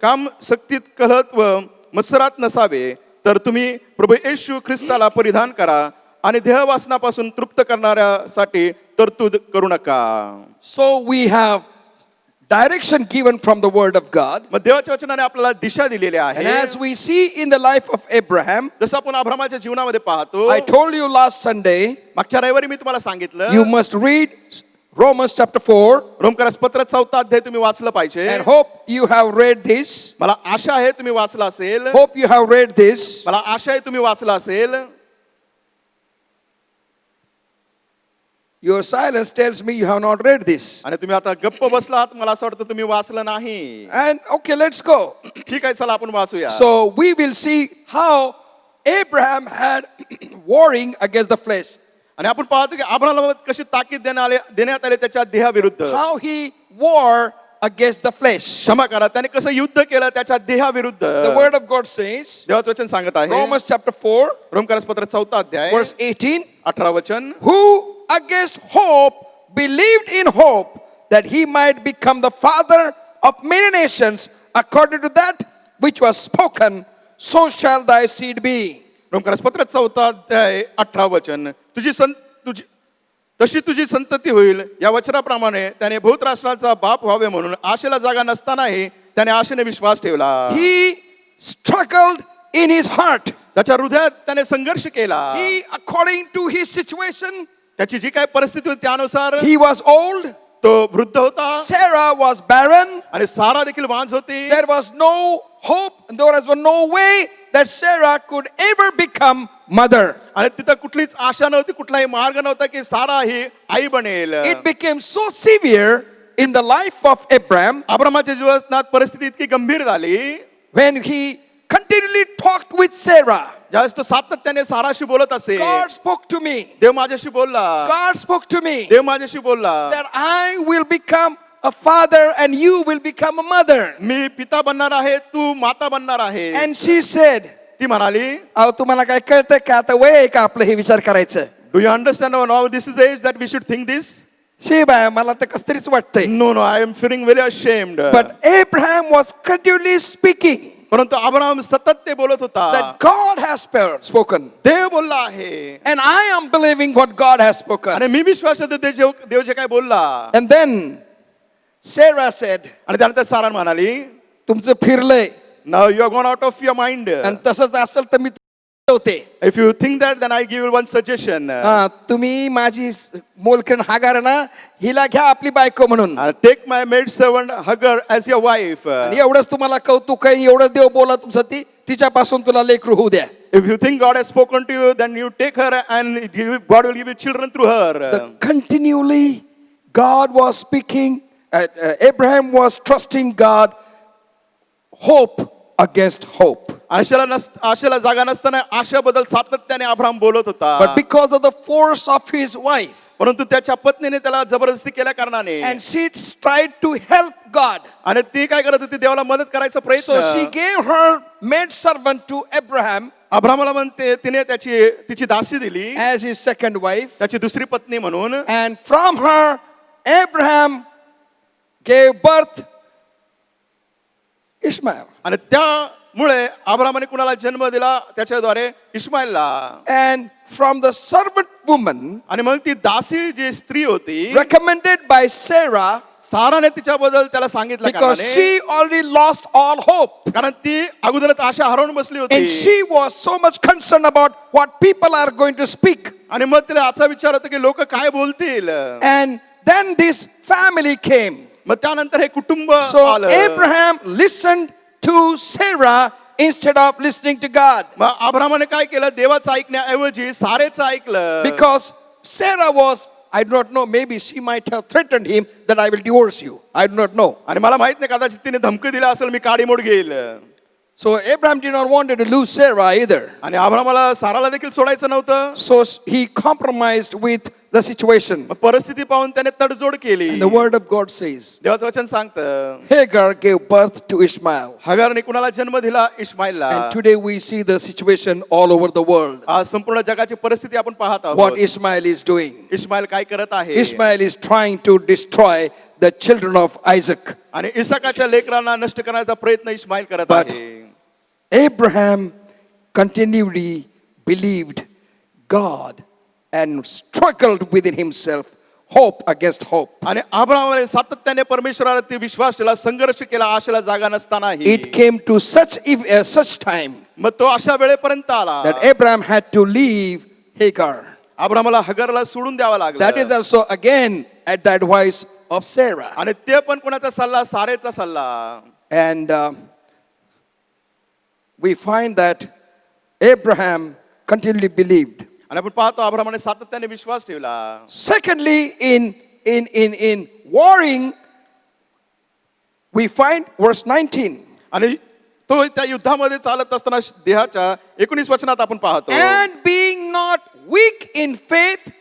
G: काम सक्तीत कलहत व मत्सरात नसावे, तर तुम्ही प्रभू येशू ख्रिस्ताला परिधान करा आणि देहवासनापासून तृप्त करणाऱ्यासाठी तरतूद करू नका.
F: So we have direction given from the word of God.
G: मग देवाच्या वचनाने आपल्याला दिशा दिलेली
F: And
G: आहे.
F: as we see in the life of Abraham,
G: जसं आपण अब्रामाच्या जीवनामध्ये पाहतो,
F: I told you last Sunday,
G: मागच्या रविवारी मी तुम्हाला सांगितलं,
F: you must read Romans chapter 4
G: रोमकरास पत्र 4 अध्याय तुम्ही वाचलं पाहिजे.
F: and hope you have read this.
G: मला आशा आहे तुम्ही वाचला असेल.
F: Hope you have read this.
G: मला आशा आहे तुम्ही वाचला असेल.
F: Your silence tells me you have not read this.
G: आणि तुम्ही आता गप्प बसलात, मला असं वाटतं तुम्ही वाचलं नाही.
F: And okay, let's go.
G: ठीक आहे, चला आपण वाचूया.
F: So we will see how Abraham had warring against the flesh.
G: आणि आपण पाहतो की अब्रामाला कशी ताकीद देण्यात आली त्याच्या देहाविरुद्ध.
F: How he war against the flesh.
G: क्षमा करा, त्याने कसं युद्ध केलं त्याच्या देहाविरुद्ध.
F: The word of God says,
G: देवाचं वचन सांगत आहे,
F: Romans chapter 4,
G: रोमकरास पत्र 4 अध्याय
F: verse 18,
G: 18 वचन,
F: who against hope believed in hope that he might become the father of many nations according to that which was spoken, so shall thy seed be.
G: रोमकरास पत्र 4 अध्याय 18 वचन, तशी तुझी संतती होईल या वचनाप्रमाणे त्याने बहुत राष्ट्रांचा बाप व्हावे म्हणून आशेला जागा नसतानाही त्याने आशेने विश्वास ठेवला.
F: He struggled in his heart.
G: त्याच्या हृदयात त्याने संघर्ष केला.
F: He, according to his situation,
G: त्याची जी काय परिस्थिती होती त्यानुसार
F: he was old.
G: तो वृद्ध होता
F: Sarah was barren.
G: आणि सारा देखील वांझ होती.
F: There was no hope. There was no way that Sarah could ever become mother.
G: आणि तिथं कुठलीच आशा नव्हती, कुठलाही मार्ग नव्हता की सारा ही आई बनेल.
F: It became so severe in the life of Abraham
G: अब्रामाच्या जीवनात परिस्थिती इतकी गंभीर झाली,
F: when he continually talked with Sarah.
G: ज्यावेळेस तो सातत्याने साराशी बोलत असे.
F: God spoke to me.
G: देव माझ्याशी बोलला.
F: God spoke to me
G: देव माझ्याशी बोलला.
F: that I will become a father and you will become a mother.
G: मी पिता बनणार आहे, तू माता बनणार आहे.
F: And she said,
G: ती म्हणाली,
F: अहो तुम्हाला काय कळतंय का आता वय आहे का आपलं हे विचार करायचं.
G: Do you understand now this is as that we should think this.
F: शे बाय मला तर कसं तरीच वाटतंय.
G: No no, I am feeling very ashamed.
F: But Abraham was continually speaking
G: परंतु अब्राम सतत ते बोलत होता,
F: that God has spoken.
G: देव बोलला आहे
F: And I am believing what God has spoken.
G: आणि मी विश्वास ठेवतो देव जे काय बोलला.
F: And then Sarah said,
G: आणि त्यानंतर सारा म्हणाली,
F: तुमचं फिरलंय
G: now you are gone out of your mind.
F: आणि तसंच असेल तर मी होते.
G: If you think that then I give you one suggestion.
F: तुम्ही माझी मोलकण हागार ना हिला घ्या आपली बायको म्हणून.
G: टेक माय मेड सर्वंट हगर ॲज युअर वाईफ.
F: आणि एवढंच तुम्हाला कौतुक आहे, एवढं देव बोला तुमचं तिच्यापासून तुला लेकरू होऊ द्या.
G: If you think God has spoken to you, then you take her and God will give you children through her.
F: Continually God was speaking. Abraham was trusting God. Hope against hope.
G: आशेला जागा नसताना आशेबद्दल सातत्याने Abram बोलत होता.
F: But because of the force of his wife,
G: परंतु त्याच्या पत्नीने त्याला जबरदस्ती केल्या कारणाने,
F: and she tried to help God,
G: आणि ती काय करत होती, देवाला मदत करायचा
F: so
G: प्रयत्न.
F: she gave her maid servant to Abraham
G: अब्रामाला म्हणते तिने तिची दासी दिली
F: as his second wife,
G: त्याची दुसरी पत्नी म्हणून.
F: and from her Abraham gave birth Ishmael.
G: आणि त्यामुळे अब्रामाने कुणाला जन्म दिला, त्याच्याद्वारे इस्माईलला.
F: And from the servant woman
G: आणि मग ती दासी जी स्त्री होती,
F: recommended by Sarah,
G: साराने तिच्याबद्दल त्याला सांगितलं
F: because
G: कारणाने,
F: she already lost all hope.
G: कारण ती अगोदरच आशा हरवून बसली
F: And
G: होती.
F: she was so much concerned about what people are going to speak.
G: आणि मग तिला असा विचार होता की लोक काय बोलतील.
F: And then this family came.
G: मग त्यानंतर हे कुटुंब
F: So
G: आलं.
F: Abraham listened to Sarah instead of listening to God.
G: मग अब्रामाने काय केलं, देवाचं ऐकण्याऐवजी सारेचं ऐकलं.
F: Because Sarah was, I do not know, maybe she might have threatened him that I will divorce you. I do not know.
G: आणि मला माहित नाही, कदाचित तिने धमकी दिला असेल, मी काडीमोड घेईल.
F: So Abraham did not want to lose Sarah either.
G: आणि अब्रामाला साराला देखील सोडायचं नव्हतं.
F: So he compromised with the situation.
G: मग परिस्थिती पाहून त्याने तडजोड केली.
F: And the word of God says,
G: देवाचं वचन सांगतं
F: Hagar gave birth to Ishmael.
G: हगारने कुणाला जन्म दिला? इश्माईलला.
F: And today we see the situation all over the world.
G: आज संपूर्ण जगाची परिस्थिती आपण पाहत
F: What
G: आहोत.
F: Ishmael is doing.
G: इश्माईल काय करत आहे?
F: Ishmael is trying to destroy the children of Isaac.
G: आणि इसाकाच्या लेकरांना नष्ट करण्याचा प्रयत्न इश्माईल करत
F: But
G: आहे.
F: Abraham continually believed God and struggled within himself, hope against hope.
G: आणि अब्राहामाने सातत्याने परमेश्वरावरती विश्वास ठेवला, संघर्ष केला, आशेला जागा नसतानाही.
F: It came to such time
G: मग तो अशा वेळेपर्यंत आला
F: that Abraham had to leave Hagar.
G: अब्राहामाला हगरला सोडून द्यावा लागला.
F: That is also again at the advice of Sarah.
G: आणि ते पण कोणाचा सल्ला? सारेचा सल्ला.
F: And we find that Abraham continually believed.
G: आणि आपण पाहतो अब्राहामाने सातत्याने विश्वास ठेवला.
F: Secondly, in warring, we find verse 19.
G: आणि तो त्या युद्धामध्ये चालत असताना देहाच्या 19 वचनात आपण पाहतो.
F: And being not weak in faith,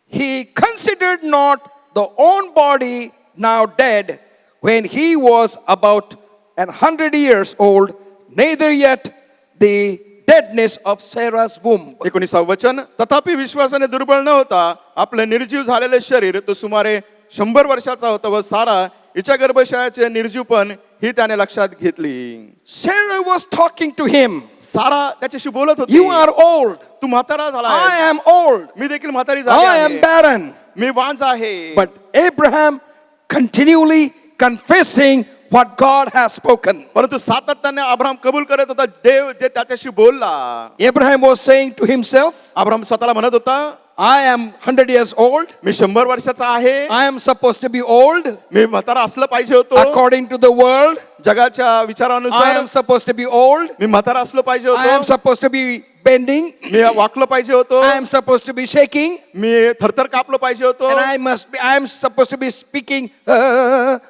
F: he considered not the own body now dead when he was about 100 years old, neither yet the deadness of Sarah's womb.
G: 19 वचन. तथापि विश्वासाने दुर्बळ न होता आपले निर्जीव झालेले शरीर तो सुमारे 100 वर्षाचा होता व सारा हिच्या गर्भशयाचे निर्जीवपण ही त्याने लक्षात घेतली.
F: Sarah was talking to him.
G: सारा त्याच्याशी बोलत होती.
F: You are old.
G: तू म्हातारा झाला
F: I
G: आहेस.
F: am old.
G: मी देखील म्हातारी झाली
F: I am
G: आहे.
F: barren.
G: मी वांझ आहे.
F: But Abraham continually confessing what God has spoken.
G: परंतु सातत्याने अब्राहम कबूल करत होता देव जे त्याच्याशी बोलला.
F: Abraham was saying to himself,
G: Abraham स्वतःला म्हणत होता
F: I am 100 years old.
G: मी 100 वर्षाचा आहे.
F: I am supposed to be old.
G: मी म्हातारा असलं पाहिजे होतो.
F: According to the world,
G: जगाच्या
F: I
G: विचारानुसार
F: am supposed to be old.
G: मी म्हातारा असलं पाहिजे
F: I am
G: होतो.
F: supposed to be bending.
G: मी वाकलं पाहिजे होतो.
F: I am supposed to be shaking.
G: मी थरथर कापलं पाहिजे होतो.
F: And I am supposed to be speaking.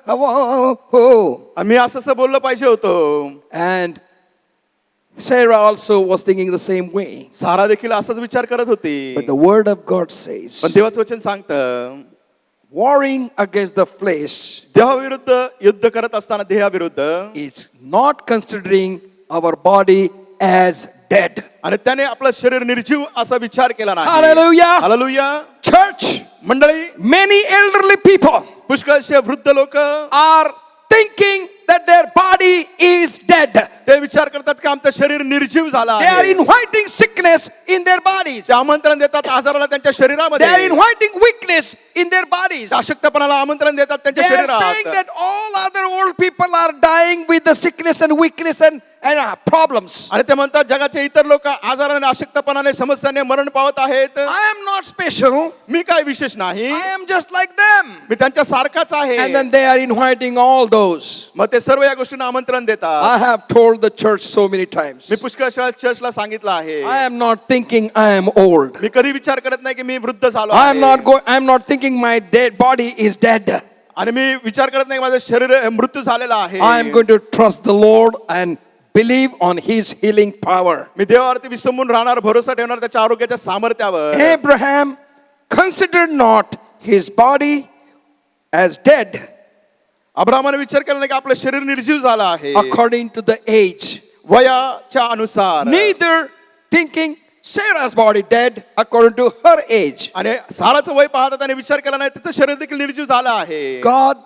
F: Oh.
G: मी असं बोललं पाहिजे होतो.
F: And Sarah also was thinking the same way.
G: सारा देखील असाच विचार करत होती.
F: But the word of God says,
G: पण देवाचं वचन सांगतं
F: warring against the flesh
G: देहाविरुद्ध युद्ध करत असताना देहाविरुद्ध
F: is not considering our body as dead.
G: आणि त्याने आपलं शरीर निर्जीव असा विचार केला नाही.
F: Hallelujah.
G: हालेलुया.
F: Church,
G: मंडळी,
F: many elderly people
G: पुष्कळशे वृद्ध लोक
F: are thinking that their body is dead.
G: ते विचार करतात की आमचं शरीर निर्जीव झाला
F: They are
G: आहे.
F: inviting sickness in their bodies.
G: ते आमंत्रण देतात आजाराला त्यांच्या
F: They are
G: शरीरामध्ये.
F: inviting weakness in their bodies.
G: अशक्तपणाला आमंत्रण देतात
F: They
G: त्यांच्या
F: are saying
G: शरीरात.
F: that all other old people are dying with the sickness and weakness and problems.
G: आणि ते म्हणतात जगाचे इतर लोक आजाराने अशक्तपणाने समस्याने मरण पावत आहेत.
F: I am not special.
G: मी काय विशेष नाही.
F: I am just like them.
G: मी त्यांच्या सारखाच आहे.
F: And then they are inviting all those.
G: मग ते सर्व या गोष्टींना आमंत्रण देतात.
F: I have told the church so many times.
G: मी पुष्कळ चर्चला सांगितलं आहे.
F: I am not thinking I am old.
G: मी कधी विचार करत नाही की मी वृद्ध झालो
F: I am
G: आहे.
F: I am not thinking my dead body is dead.
G: आणि मी विचार करत नाही माझं शरीर मृत्यू झालेला आहे.
F: I am going to trust the Lord and believe on his healing power.
G: मी देवावरती विसंबून राहणार, भरोसा ठेवणार त्याच्या आरोग्याच्या सामर्थ्यावर.
F: Abraham considered not his body as dead
G: अब्राहमाने विचार केला नाही की आपलं शरीर निर्जीव झालं आहे
F: according to the age.
G: वयाच्या अनुसार.
F: Neither thinking Sarah's body dead according to her age.
G: आणि साराचं वय पाहता त्याने विचार केला नाही तिचं शरीर देखील निर्जीव झालं आहे.
F: God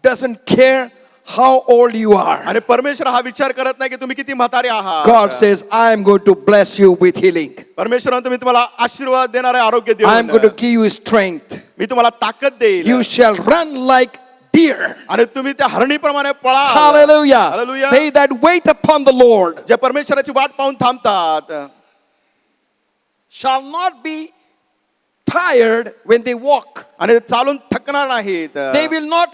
F: doesn't care how old you are.
G: आणि परमेश्वर हा विचार करत नाही की तुम्ही किती म्हातारे आहात.
F: God says, I am going to bless you with healing.
G: परमेश्वर म्हणतो मी तुम्हाला आशीर्वाद देणार आहे आरोग्य
F: I am going to
G: देऊन.
F: give you strength.
G: मी तुम्हाला ताकद देईल.
F: You shall run like deer.
G: आणि तुम्ही त्या हरणीप्रमाणे पळा.
F: Hallelujah.
G: Hallelujah.
F: They that wait upon the Lord
G: जे परमेश्वराची वाट पाहून थांबतात
F: shall not be tired when they walk.
G: आणि चालून थकणार नाहीत.
F: They will not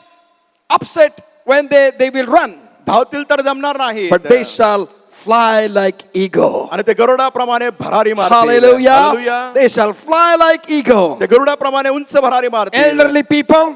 F: upset when they will run.
G: धावतील तर जमणार नाहीत.
F: But they shall fly like eagle.
G: आणि ते गरुडाप्रमाणे भरारी मारतील.
F: Hallelujah.
G: Hallelujah.
F: They shall fly like eagle.
G: ते गरुडाप्रमाणे उंच भरारी मारतील.
F: Elderly people,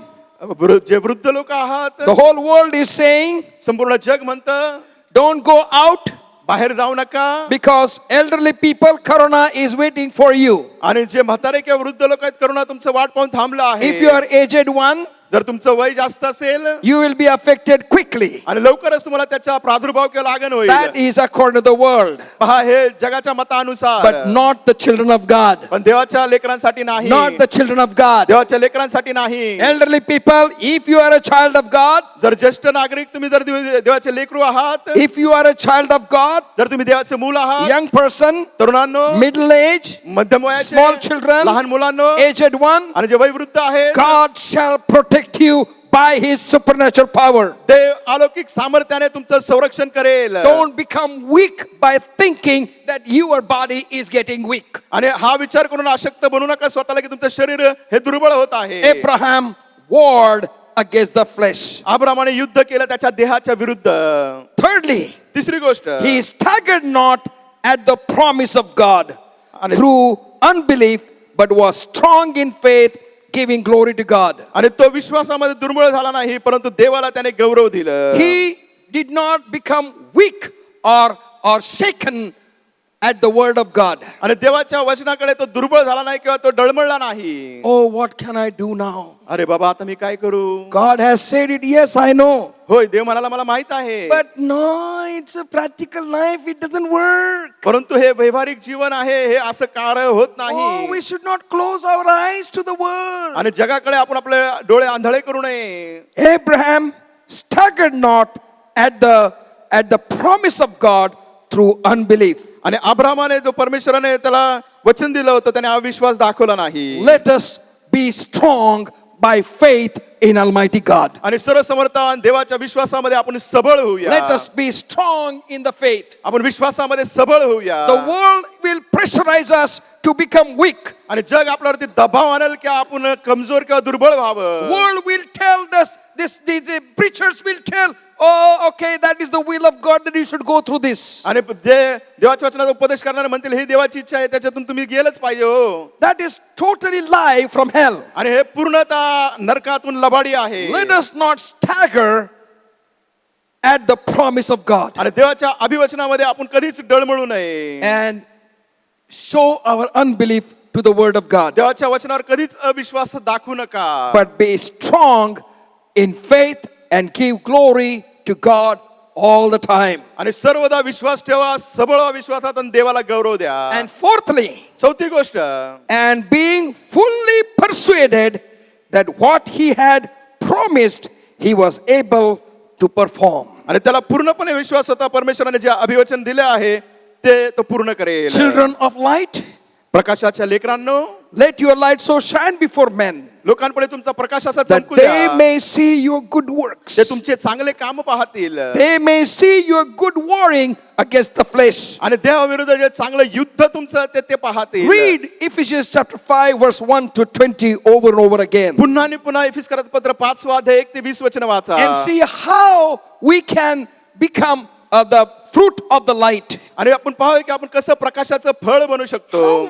G: जे वृद्ध लोक आहात
F: the whole world is saying,
G: संपूर्ण जग म्हणतं
F: don't go out
G: बाहेर जाऊ नका.
F: because elderly people, corona is waiting for you.
G: आणि जे म्हातारे किंवा वृद्ध लोक आहेत करोना तुमचं वाट पाहून थांबलं आहे.
F: If you are aged one,
G: जर तुमचं वय जास्त असेल
F: you will be affected quickly.
G: आणि लवकरच तुम्हाला त्याचा प्रादुर्भाव किंवा लागण होईल.
F: That is according to the world,
G: पहा हे जगाच्या मतानुसार,
F: but not the children of God.
G: पण देवाच्या लेकरांसाठी नाही.
F: Not the children of God.
G: देवाच्या लेकरांसाठी नाही.
F: Elderly people, if you are a child of God,
G: जर ज्येष्ठ नागरिक तुम्ही जर देवाचे लेकरू आहात,
F: if you are a child of God,
G: जर तुम्ही देवाचे मूल आहात,
F: young person,
G: तरुणांनो,
F: middle age,
G: मध्यम वयाचे,
F: small children,
G: लहान मुलांनो,
F: aged one,
G: आणि जे वयोवृद्ध आहेत,
F: God shall protect you by his supernatural power.
G: देव अलौकिक सामर्थ्याने तुमचं संरक्षण करेल.
F: Don't become weak by thinking that your body is getting weak.
G: आणि हा विचार करून अशक्त बनू नका स्वतःला की तुमचं शरीर हे दुर्बळ होत आहे.
F: Abraham warred against the flesh.
G: अब्रामाने युद्ध केलं त्याच्या देहाच्या विरुद्ध.
F: Thirdly,
G: तिसरी गोष्ट,
F: he staggered not at the promise of God
G: आणि
F: through unbelief, but was strong in faith, giving glory to God.
G: आणि तो विश्वासामध्ये दुर्बळ झाला नाही, परंतु देवाला त्याने गौरव दिलं.
F: He did not become weak or shaken at the word of God.
G: आणि देवाच्या वचनाकडे तो दुर्बळ झाला नाही किंवा तो डळमळला नाही.
F: Oh, what can I do now?
G: अरे बाबा आता मी काय करू?
F: God has said it, yes, I know.
G: होय, देव म्हणाला मला माहित आहे.
F: But no, it's a practical life, it doesn't work.
G: परंतु हे व्यवहारिक जीवन आहे, हे असं कार्य होत
F: Oh,
G: नाही.
F: we should not close our eyes to the world.
G: आणि जगाकडे आपण आपले डोळे आंधळे करू नये.
F: Abraham staggered not at the promise of God through unbelief.
G: आणि अब्रामाने जो परमेश्वराने त्याला वचन दिलं होतं त्याने अविश्वास दाखवला नाही.
F: Let us be strong by faith in Almighty God.
G: आणि सर्वसमर्थान देवाच्या विश्वासामध्ये आपण सबळ होऊया.
F: Let us be strong in the faith.
G: आपण विश्वासामध्ये सबळ होऊया.
F: The world will pressurize us to become weak.
G: आणि जग आपल्यावरती दबाव आणेल की आपण कमजोर किंवा दुर्बळ व्हावं.
F: World will tell us, these preachers will tell, oh, okay, that is the will of God that you should go through this.
G: आणि जे देवाच्या वचनाचा उपदेश करणारे म्हणतील ही देवाची इच्छा आहे त्याच्यातून तुम्ही गेलंच पाहिजे. हो,
F: That is totally lie from hell.
G: आणि हे पूर्णतः नरकातून लबाडी आहे.
F: Let us not stagger at the promise of God
G: आणि देवाच्या अभिवचनामध्ये आपण कधीच डळमळू नये.
F: and show our unbelief to the word of God,
G: देवाच्या वचनावर कधीच अविश्वास दाखवू नका.
F: but be strong in faith and give glory to God all the time.
G: आणि सर्वदा विश्वास ठेवा, सबळ विश्वासात आणि देवाला गौरव द्या.
F: And fourthly,
G: चौथी गोष्ट,
F: and being fully persuaded that what he had promised he was able to perform.
G: आणि त्याला पूर्णपणे विश्वास होता परमेश्वराने जे अभिवचन दिले आहे ते तो पूर्ण करेल.
F: Children of light,
G: प्रकाशाच्या लेकरांनो,
F: let your light so shine before men
G: लोकांपुढे तुमचा प्रकाश असा
F: that
G: चमकू
F: they
G: द्या.
F: may see your good works.
G: ते तुमचे चांगले काम पाहतील.
F: They may see your good warring against the flesh.
G: आणि देवाविरुद्ध जे चांगलं युद्ध तुमचं ते पाहतील.
F: Read Ephesians chapter 5 verse 1 to 20 over and over again
G: पुन्हा आणि पुन्हा एफिसकरात पत्र 5 अध्याय 1 ते 20 वचन वाचा.
F: and see how we can become the fruit of the light.
G: आणि आपण पाहूया की आपण कसं प्रकाशाचं फळ बनू शकतो.
F: How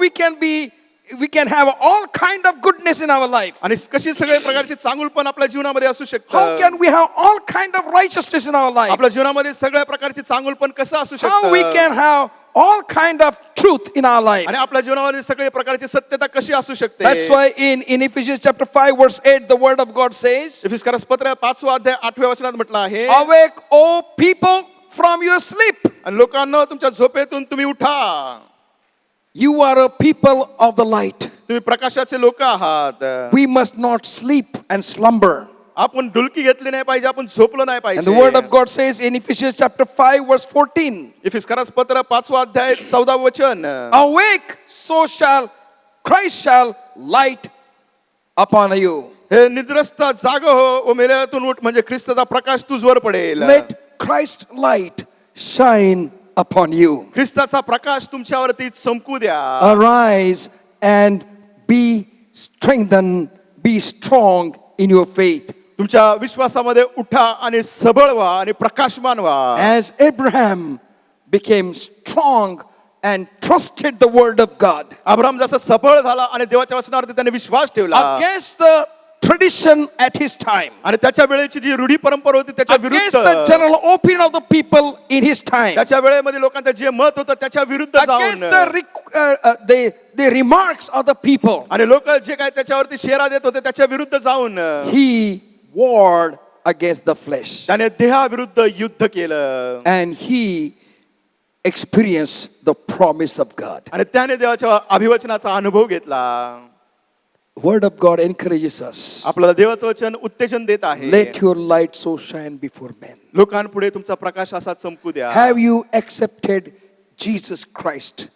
F: we can have all kind of goodness in our life.
G: आणि कशी सगळ्या प्रकारची चांगुलपण आपल्या जीवनामध्ये असू
F: How
G: शकतं.
F: can we have all kind of righteousness in our life?
G: आपल्या जीवनामध्ये सगळ्या प्रकारची चांगुलपण कसं असू
F: How we
G: शकतं.
F: can have all kind of truth in our life.
G: आणि आपल्या जीवनामध्ये सगळ्या प्रकारची सत्यता कशी असू शकते.
F: That's why in Ephesians chapter 5 verse 8 the word of God says,
G: एफिसकरास पत्र 5 अध्याय 8व्या वचनात म्हटलं आहे,
F: awake O people from your sleep.
G: आणि लोकांना तुमच्या झोपेतून तुम्ही उठा.
F: You are a people of the light.
G: तुम्ही प्रकाशाचे लोक आहात.
F: We must not sleep and slumber.
G: आपण डुलकी घेतली नाही पाहिजे, आपण झोपलो नाही
F: And the word of
G: पाहिजे.
F: God says in Ephesians chapter 5 verse 14,
G: एफिसकरास पत्र 5 अध्याय 14 वचन,
F: awake so shall Christ shall light upon you.
G: हे निद्रस्त जाग हो व मेलेल्यातून उठ म्हणजे ख्रिस्ताचा प्रकाश तुझवर पडेल.
F: Let Christ's light shine upon you.
G: ख्रिस्ताचा प्रकाश तुमच्यावरती चमकू द्या.
F: Arise and be strengthened, be strong in your faith.
G: तुमच्या विश्वासामध्ये उठा आणि सबळ व्हा आणि प्रकाशमान व्हा.
F: As Abraham became strong and trusted the word of God
G: Abram जसा सबळ झाला आणि देवाच्या वचनावरती त्याने विश्वास ठेवला.
F: against the tradition at his time,
G: आणि त्याच्या वेळेची जी रूढी परंपरा होती त्याच्या
F: against the
G: विरुद्ध,
F: general opinion of the people in his time,
G: त्याच्या वेळेमध्ये लोकांचं जे मत होतं त्याच्या विरुद्ध
F: against
G: जाऊन
F: the remarks of the people,
G: आणि लोक जे काय त्याच्यावरती शेरा देत होते त्याच्या विरुद्ध जाऊन
F: he warred against the flesh,
G: त्याने देहाविरुद्ध युद्ध केलं
F: and he experienced the promise of God.
G: आणि त्याने देवाच्या अभिवचनाचा अनुभव घेतला.
F: Word of God encourages us.
G: आपल्याला देवाचं वचन उत्तेजन देत आहे.
F: Let your light so shine before men.
G: लोकांपुढे तुमचा प्रकाश असा चमकू द्या.
F: Have you accepted Jesus Christ,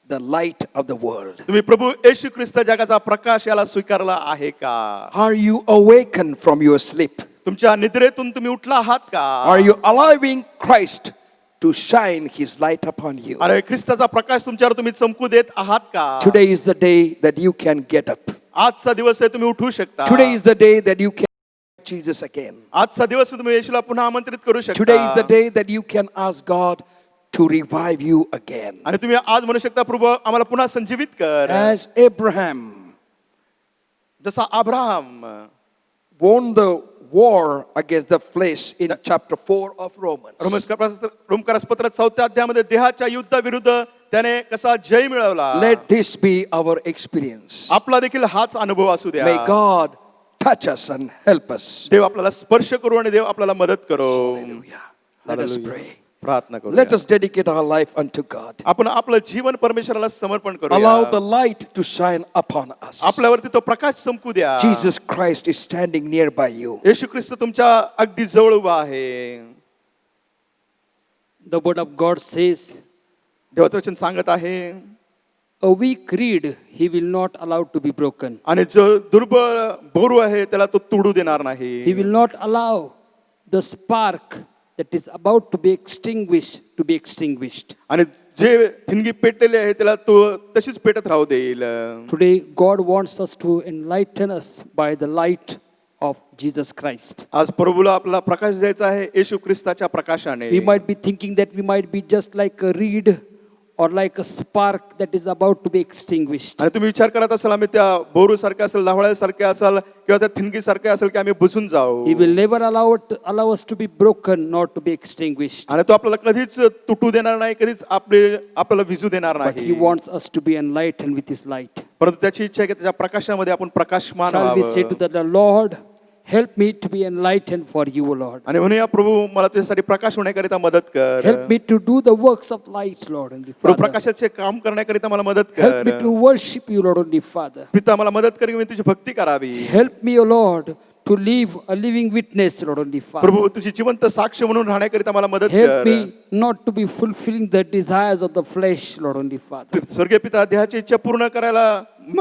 F: the light of the world?
G: तुम्ही प्रभू येशू ख्रिस्त जगाचा प्रकाश याला स्वीकारला आहे का?
F: Are you awakened from your sleep?
G: तुमच्या निद्रेतून तुम्ही उठला आहात का?
F: Are you allowing Christ to shine his light upon you?
G: अरे ख्रिस्ताचा प्रकाश तुमच्यावर तुम्ही चमकू देत आहात का?
F: Today is the day that you can get up.
G: आजचा दिवस आहे तुम्ही उठू शकता.
F: Today is the day that you can meet Jesus again.
G: आजचा दिवस तुम्ही येशूला पुन्हा आमंत्रित करू शकता.
F: Today is the day that you can ask God to revive you again.
G: आणि तुम्ही आज म्हणू शकता प्रभू आम्हाला पुन्हा संजीवित कर.
F: As Abraham
G: जसा Abraham
F: won the war against the flesh in chapter 4 of Romans.
G: रोमकारपत्र 4 अध्यायामध्ये देहाच्या युद्धाविरुद्ध त्याने कसा जय मिळवला.
F: Let this be our experience.
G: आपला देखील हाच अनुभव असू द्या.
F: May God touch us and help us.
G: देव आपल्याला स्पर्श करू आणि देव आपल्याला मदत करो.
F: Hallelujah. Let us pray.
G: प्रार्थना करू.
F: Let us dedicate our life unto God.
G: आपण आपलं जीवन परमेश्वराला समर्पण करू.
F: Allow the light to shine upon us.
G: आपल्यावरती तो प्रकाश चमकू द्या.
F: Jesus Christ is standing nearby you.
G: येशू ख्रिस्त तुमच्या अगदी जवळ उभा आहे.
A: The word of God says,
G: देवाचं वचन सांगत आहे
A: a weak reed he will not allow to be broken.
G: आणि जो दुर्बळ बोरू आहे त्याला तो तुडू देणार नाही.
A: He will not allow the spark that is about to be extinguished.
G: आणि जे ठिणगी पेटलेले आहे त्याला तो तशीच पेटत राहू देईल.
A: Today, God wants us to enlighten us by the light of Jesus Christ.
G: आज प्रभूला आपला प्रकाश द्यायचा आहे येशू ख्रिस्ताच्या प्रकाशाने.
A: We might be thinking that we might be just like a reed or like a spark that is about to be extinguished.
G: आणि तुम्ही विचार करत असाल आम्ही त्या बोरू सारखे असेल, लावळ्यासारखे असाल किंवा त्या ठिणगी सारखे असेल की आम्ही बुजून जाऊ.
A: He will never allow us to be broken nor to be extinguished.
G: आणि तो आपल्याला कधीच तुटू देणार नाही, कधीच आपल्याला विझू देणार
A: But He
G: नाही.
A: wants us to be enlightened with His light.
G: परंतु त्याची इच्छा आहे की त्याच्या प्रकाशामध्ये आपण प्रकाशमान
A: Shall we say
G: व्हावं.
A: to the Lord, help me to be enlightened for you, O Lord.
G: आणि म्हणूया प्रभू मला तुझ्यासाठी प्रकाश होण्याकरिता मदत कर.
A: Help me to do the works of light, Lord and
G: Prabhu
A: Father.
G: प्रकाशाचे काम करण्याकरिता मला मदत
A: Help me
G: कर.
A: to worship you, Lord and Father.
G: पिता मला मदत कर की मी तुझी भक्ती करावी.
A: Help me, O Lord, to live a living witness, Lord and Father.
G: प्रभू तुझी जिवंत साक्ष म्हणून राहण्याकरिता मला मदत
A: Help
G: कर.
A: me not to be fulfilling the desires of the flesh, Lord and Father.
G: स्वर्गीय पिता देहाची इच्छा पूर्ण करायला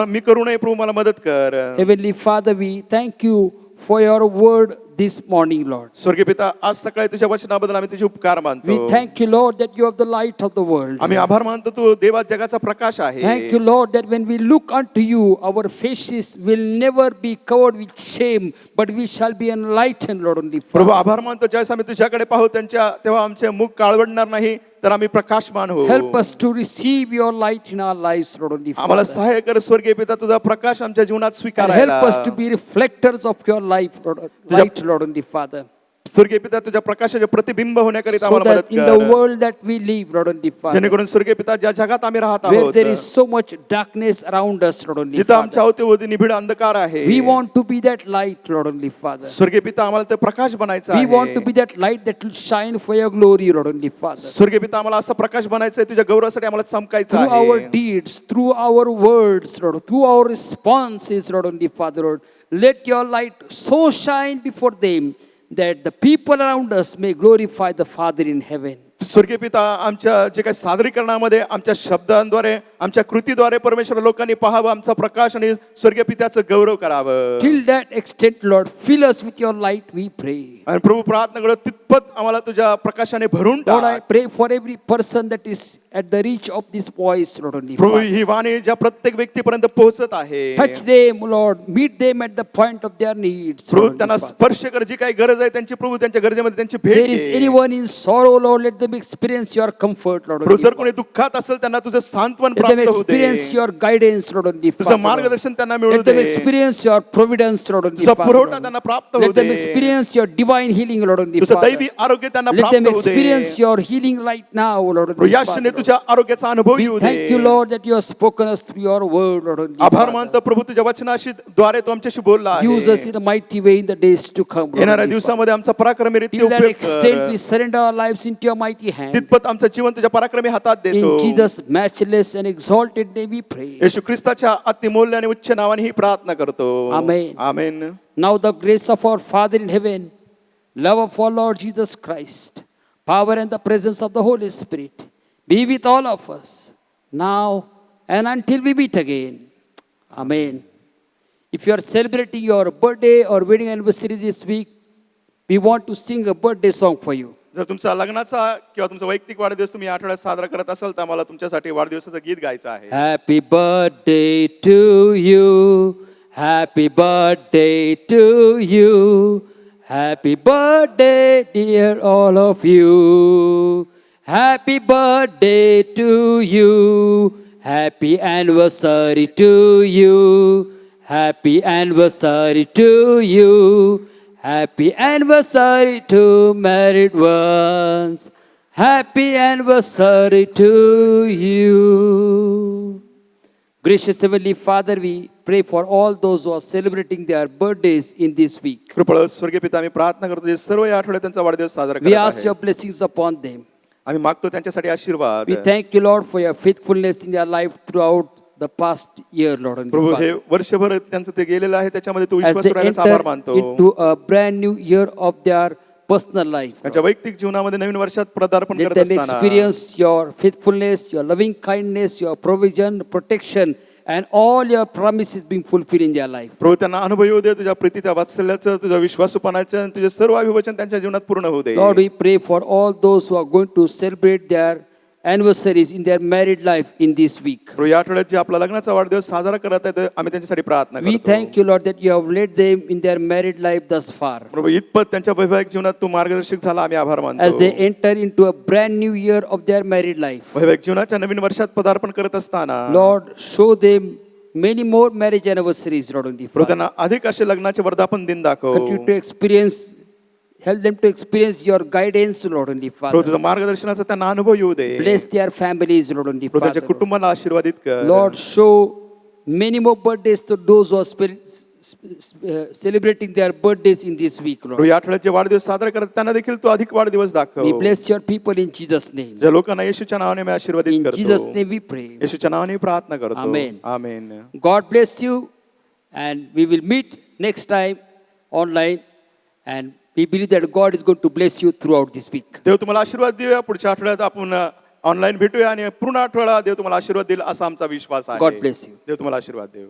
G: मी करू नये प्रभू मला मदत कर.
A: Heavenly Father, we thank you for your word this morning, Lord.
G: स्वर्गीय पिता आज सकाळी तुझ्या वचनाबद्दल आम्ही तुझे उपकार
A: We
G: मानतो.
A: thank you, Lord, that you are the light of the world.
G: आम्ही आभार मानतो तू देवा जगाचा प्रकाश आहे.
A: Thank you, Lord, that when we look unto you, our faces will never be covered with shame, but we shall be enlightened, Lord, only
G: Prabhu
A: Father.
G: आभार मानतो ज्यावेळेस आम्ही तुझ्याकडे पाहू तेव्हा आमचे मुख काळवडणार नाही, तर आम्ही प्रकाशमान होऊ.
A: Help us to receive your light in our lives, Lord, only
G: आम्हाला
A: Father.
G: सहाय्य कर स्वर्गीय पिता तुझा प्रकाश आमच्या जीवनात
A: And
G: स्वीकारायला.
A: help us to be reflectors of your life, Lord, light, Lord, only Father.
G: स्वर्गीय पिता तुझ्या प्रकाशाचे प्रतिबिंब होण्याकरिता
A: So
G: आम्हाला
A: that
G: मदत
A: in the
G: कर.
A: world that we live, Lord, only Father,
G: जेणेकरून स्वर्गीय पिता ज्या जगात आम्ही राहत
A: where
G: आहोत
A: there is so much darkness around us, Lord, only
G: जिथं आमच्या
A: Father,
G: अवतीभोवती निबिड अंधकार आहे,
A: we want to be that light, Lord, only Father.
G: स्वर्गीय पिता आम्हाला ते प्रकाश बनायचा
A: We want to
G: आहे.
A: be that light that will shine for your glory, Lord, only Father.
G: स्वर्गीय पिता आम्हाला असा प्रकाश बनायचा आहे, तुझ्या गौरवासाठी आम्हाला चमकायचं
A: Through our
G: आहे.
A: deeds, through our words, Lord, through our responses, Lord, only Father, Lord, let your light so shine before them that the people around us may glorify the Father in heaven.
G: स्वर्गीय पिता आमच्या जे काही सादरीकरणामध्ये आमच्या शब्दांद्वारे आमच्या कृतीद्वारे परमेश्वर लोकांनी पाहावं आमचा प्रकाश आणि स्वर्गीय पित्याचं गौरव करावं.
A: Till that extent, Lord, fill us with your light, we pray.
G: आणि प्रभू प्रार्थना करतो तितपत आम्हाला तुझ्या प्रकाशाने भरून
A: Lord, I
G: टाक.
A: pray for every person that is at the reach of this voice, Lord, only
G: Prabhu
A: Father.
G: ही वाणी ज्या प्रत्येक व्यक्तीपर्यंत पोहोचत आहे,
A: Touch them, Lord, meet them at the point of their needs,
G: Prabhu
A: Lord,
G: त्यांना
A: only Father.
G: स्पर्श कर, जी काही गरज आहे त्यांची प्रभू त्यांच्या गरजेमध्ये त्यांची भेट
A: There is
G: घे.
A: anyone in sorrow, Lord, let them experience your comfort, Lord,
G: Prabhu
A: only
G: जर
A: Father.
G: कोणी दुःखात असेल त्यांना तुझं सांत्वन
A: Let them them
G: प्राप्त होऊ दे.
A: experience your guidance, Lord, only
G: तुझं
A: Father.
G: मार्गदर्शन त्यांना मिळू
A: Let them
G: they.
A: experience your providence, Lord, only
G: तुझा
A: Father.
G: पुरवठा त्यांना प्राप्त होऊ
A: Let them
G: they.
A: experience your divine healing, Lord, only
G: तुझं
A: Father.
G: दैवी आरोग्य त्यांना
A: Let them
G: प्राप्त होऊ दे.
A: experience your healing right now, Lord,
G: Prabhu
A: only
G: या क्षणी
A: Father.
G: तुझ्या आरोग्याचा अनुभव येऊ दे.
A: Thank you, Lord, that you have spoken us through your word, Lord, only
G: आभार
A: Father.
G: मानतो प्रभू तुझ्या वचनाशी द्वारे तू आमच्याशी बोलला
A: Use us
G: आहे.
A: in a mighty way in the days to come, Lord,
G: येणाऱ्या
A: only Father.
G: दिवसामध्ये आमचा पराक्रमी रीती
A: Till that
G: उपयोग
A: extent, we
G: कर.
A: surrender our lives into your mighty hand.
G: तितपत आमचं जीवन तुझ्या पराक्रमी हातात देतो.
A: In Jesus' matchless and exalted name we pray.
G: येशू ख्रिस्ताच्या अतिमूल्य आणि उच्च नावाने ही प्रार्थना करतो.
A: Amen.
G: Amen.
A: Now the grace of our Father in heaven, love of our Lord Jesus Christ, power and the presence of the Holy Spirit be with all of us now and until we meet again. Amen. If you are celebrating your birthday or wedding anniversary this week, we want to sing a birthday song for you.
G: जर तुमचा लग्नाचा किंवा तुमचा वैयक्तिक वाढदिवस तुम्ही या आठवड्यात साजरा करत असाल तर आम्हाला तुमच्यासाठी वाढदिवसाचं गीत गायचं आहे.
A: Happy birthday to you. Happy birthday to you. Happy birthday, dear all of you. Happy birthday to you. Happy anniversary to you. Happy anniversary to you. Happy anniversary to married ones. Happy anniversary to you. Gracious Heavenly Father, we pray for all those who are celebrating their birthdays in this week.
G: कृपळ स्वर्गीय पिता आम्ही प्रार्थना करतो जे सर्व या आठवड्यात त्यांचा वाढदिवस साजरा
A: We
G: करत
A: ask
G: आहेत.
A: your blessings upon them.
G: आम्ही मागतो त्यांच्यासाठी आशीर्वाद.
A: We thank you, Lord, for your faithfulness in their life throughout the past year, Lord. And
G: प्रभू हे
A: Father.
G: वर्षभर त्यांचं ते गेलेलं आहे त्याच्यामध्ये तू
A: As
G: विश्वास
A: they
G: राहण्याचा आभार
A: enter
G: मानतो.
A: into a brand new year of their personal life,
G: त्यांच्या वैयक्तिक जीवनामध्ये नवीन वर्षात पदार्पण
A: let
G: करत
A: them
G: असताना
A: experience your faithfulness, your loving kindness, your provision, protection, and all your promises being fulfilled in their life.
G: प्रभू त्यांना अनुभव येऊ दे तुझ्या प्रीतीच्या वात्सल्याचं, तुझ्या विश्वासूपणाचं आणि तुझे सर्व अभिवचन त्यांच्या जीवनात पूर्ण होऊ दे.
A: Lord, we pray for all those who are going to celebrate their anniversaries in their married life in this week.
G: प्रभू या आठवड्यात जे आपला लग्नाचा वाढदिवस साजरा करत आहेत आम्ही त्यांच्यासाठी प्रार्थना
A: We
G: करतो.
A: thank you, Lord, that you have led them in their married life thus far.
G: प्रभू इतपत त्यांच्या वैवाहिक जीवनात तू मार्गदर्शक झाला आम्ही आभार
A: As
G: मानतो.
A: they enter into a brand new year of their married life,
G: वैवाहिक जीवनाच्या नवीन वर्षात पदार्पण करत असताना
A: Lord, show them many more marriage anniversaries, Lord, only
G: प्रभू
A: Father.
G: त्यांना अधिक असे लग्नाचे वर्धापन दिन दाखव.
A: Continue to experience, help them to experience your guidance, Lord, only
G: Prabhu
A: Father.
G: तुझं मार्गदर्शनाचा त्यांना अनुभव येऊ दे.
A: Bless their families, Lord, only
G: प्रभू त्यांच्या
A: Father.
G: कुटुंबाला आशीर्वादित कर.
A: Lord, show many more birthdays to those who are celebrating their birthdays in this week,
G: Prabhu
A: Lord.
G: या आठवड्यात जे वाढदिवस साजरा करत त्यांना देखील तू अधिक वाढदिवस दाखव.
A: We bless your people in Jesus' name.
G: ज्या लोकांना येशूच्या नावाने मी आशीर्वादित
A: In
G: करतो.
A: Jesus' name we pray.
G: येशूच्या नावाने प्रार्थना करतो.
A: Amen.
G: Amen.
A: God bless you, and we will meet next time online, and we believe that God is going to bless you throughout this week.
G: देव तुम्हाला आशीर्वाद देऊया. पुढच्या आठवड्यात आपण ऑनलाईन भेटूया आणि पूर्ण आठवडा देव तुम्हाला आशीर्वाद देईल असा आमचा विश्वास आहे.
A: God bless you.
G: देव तुम्हाला आशीर्वाद देऊ.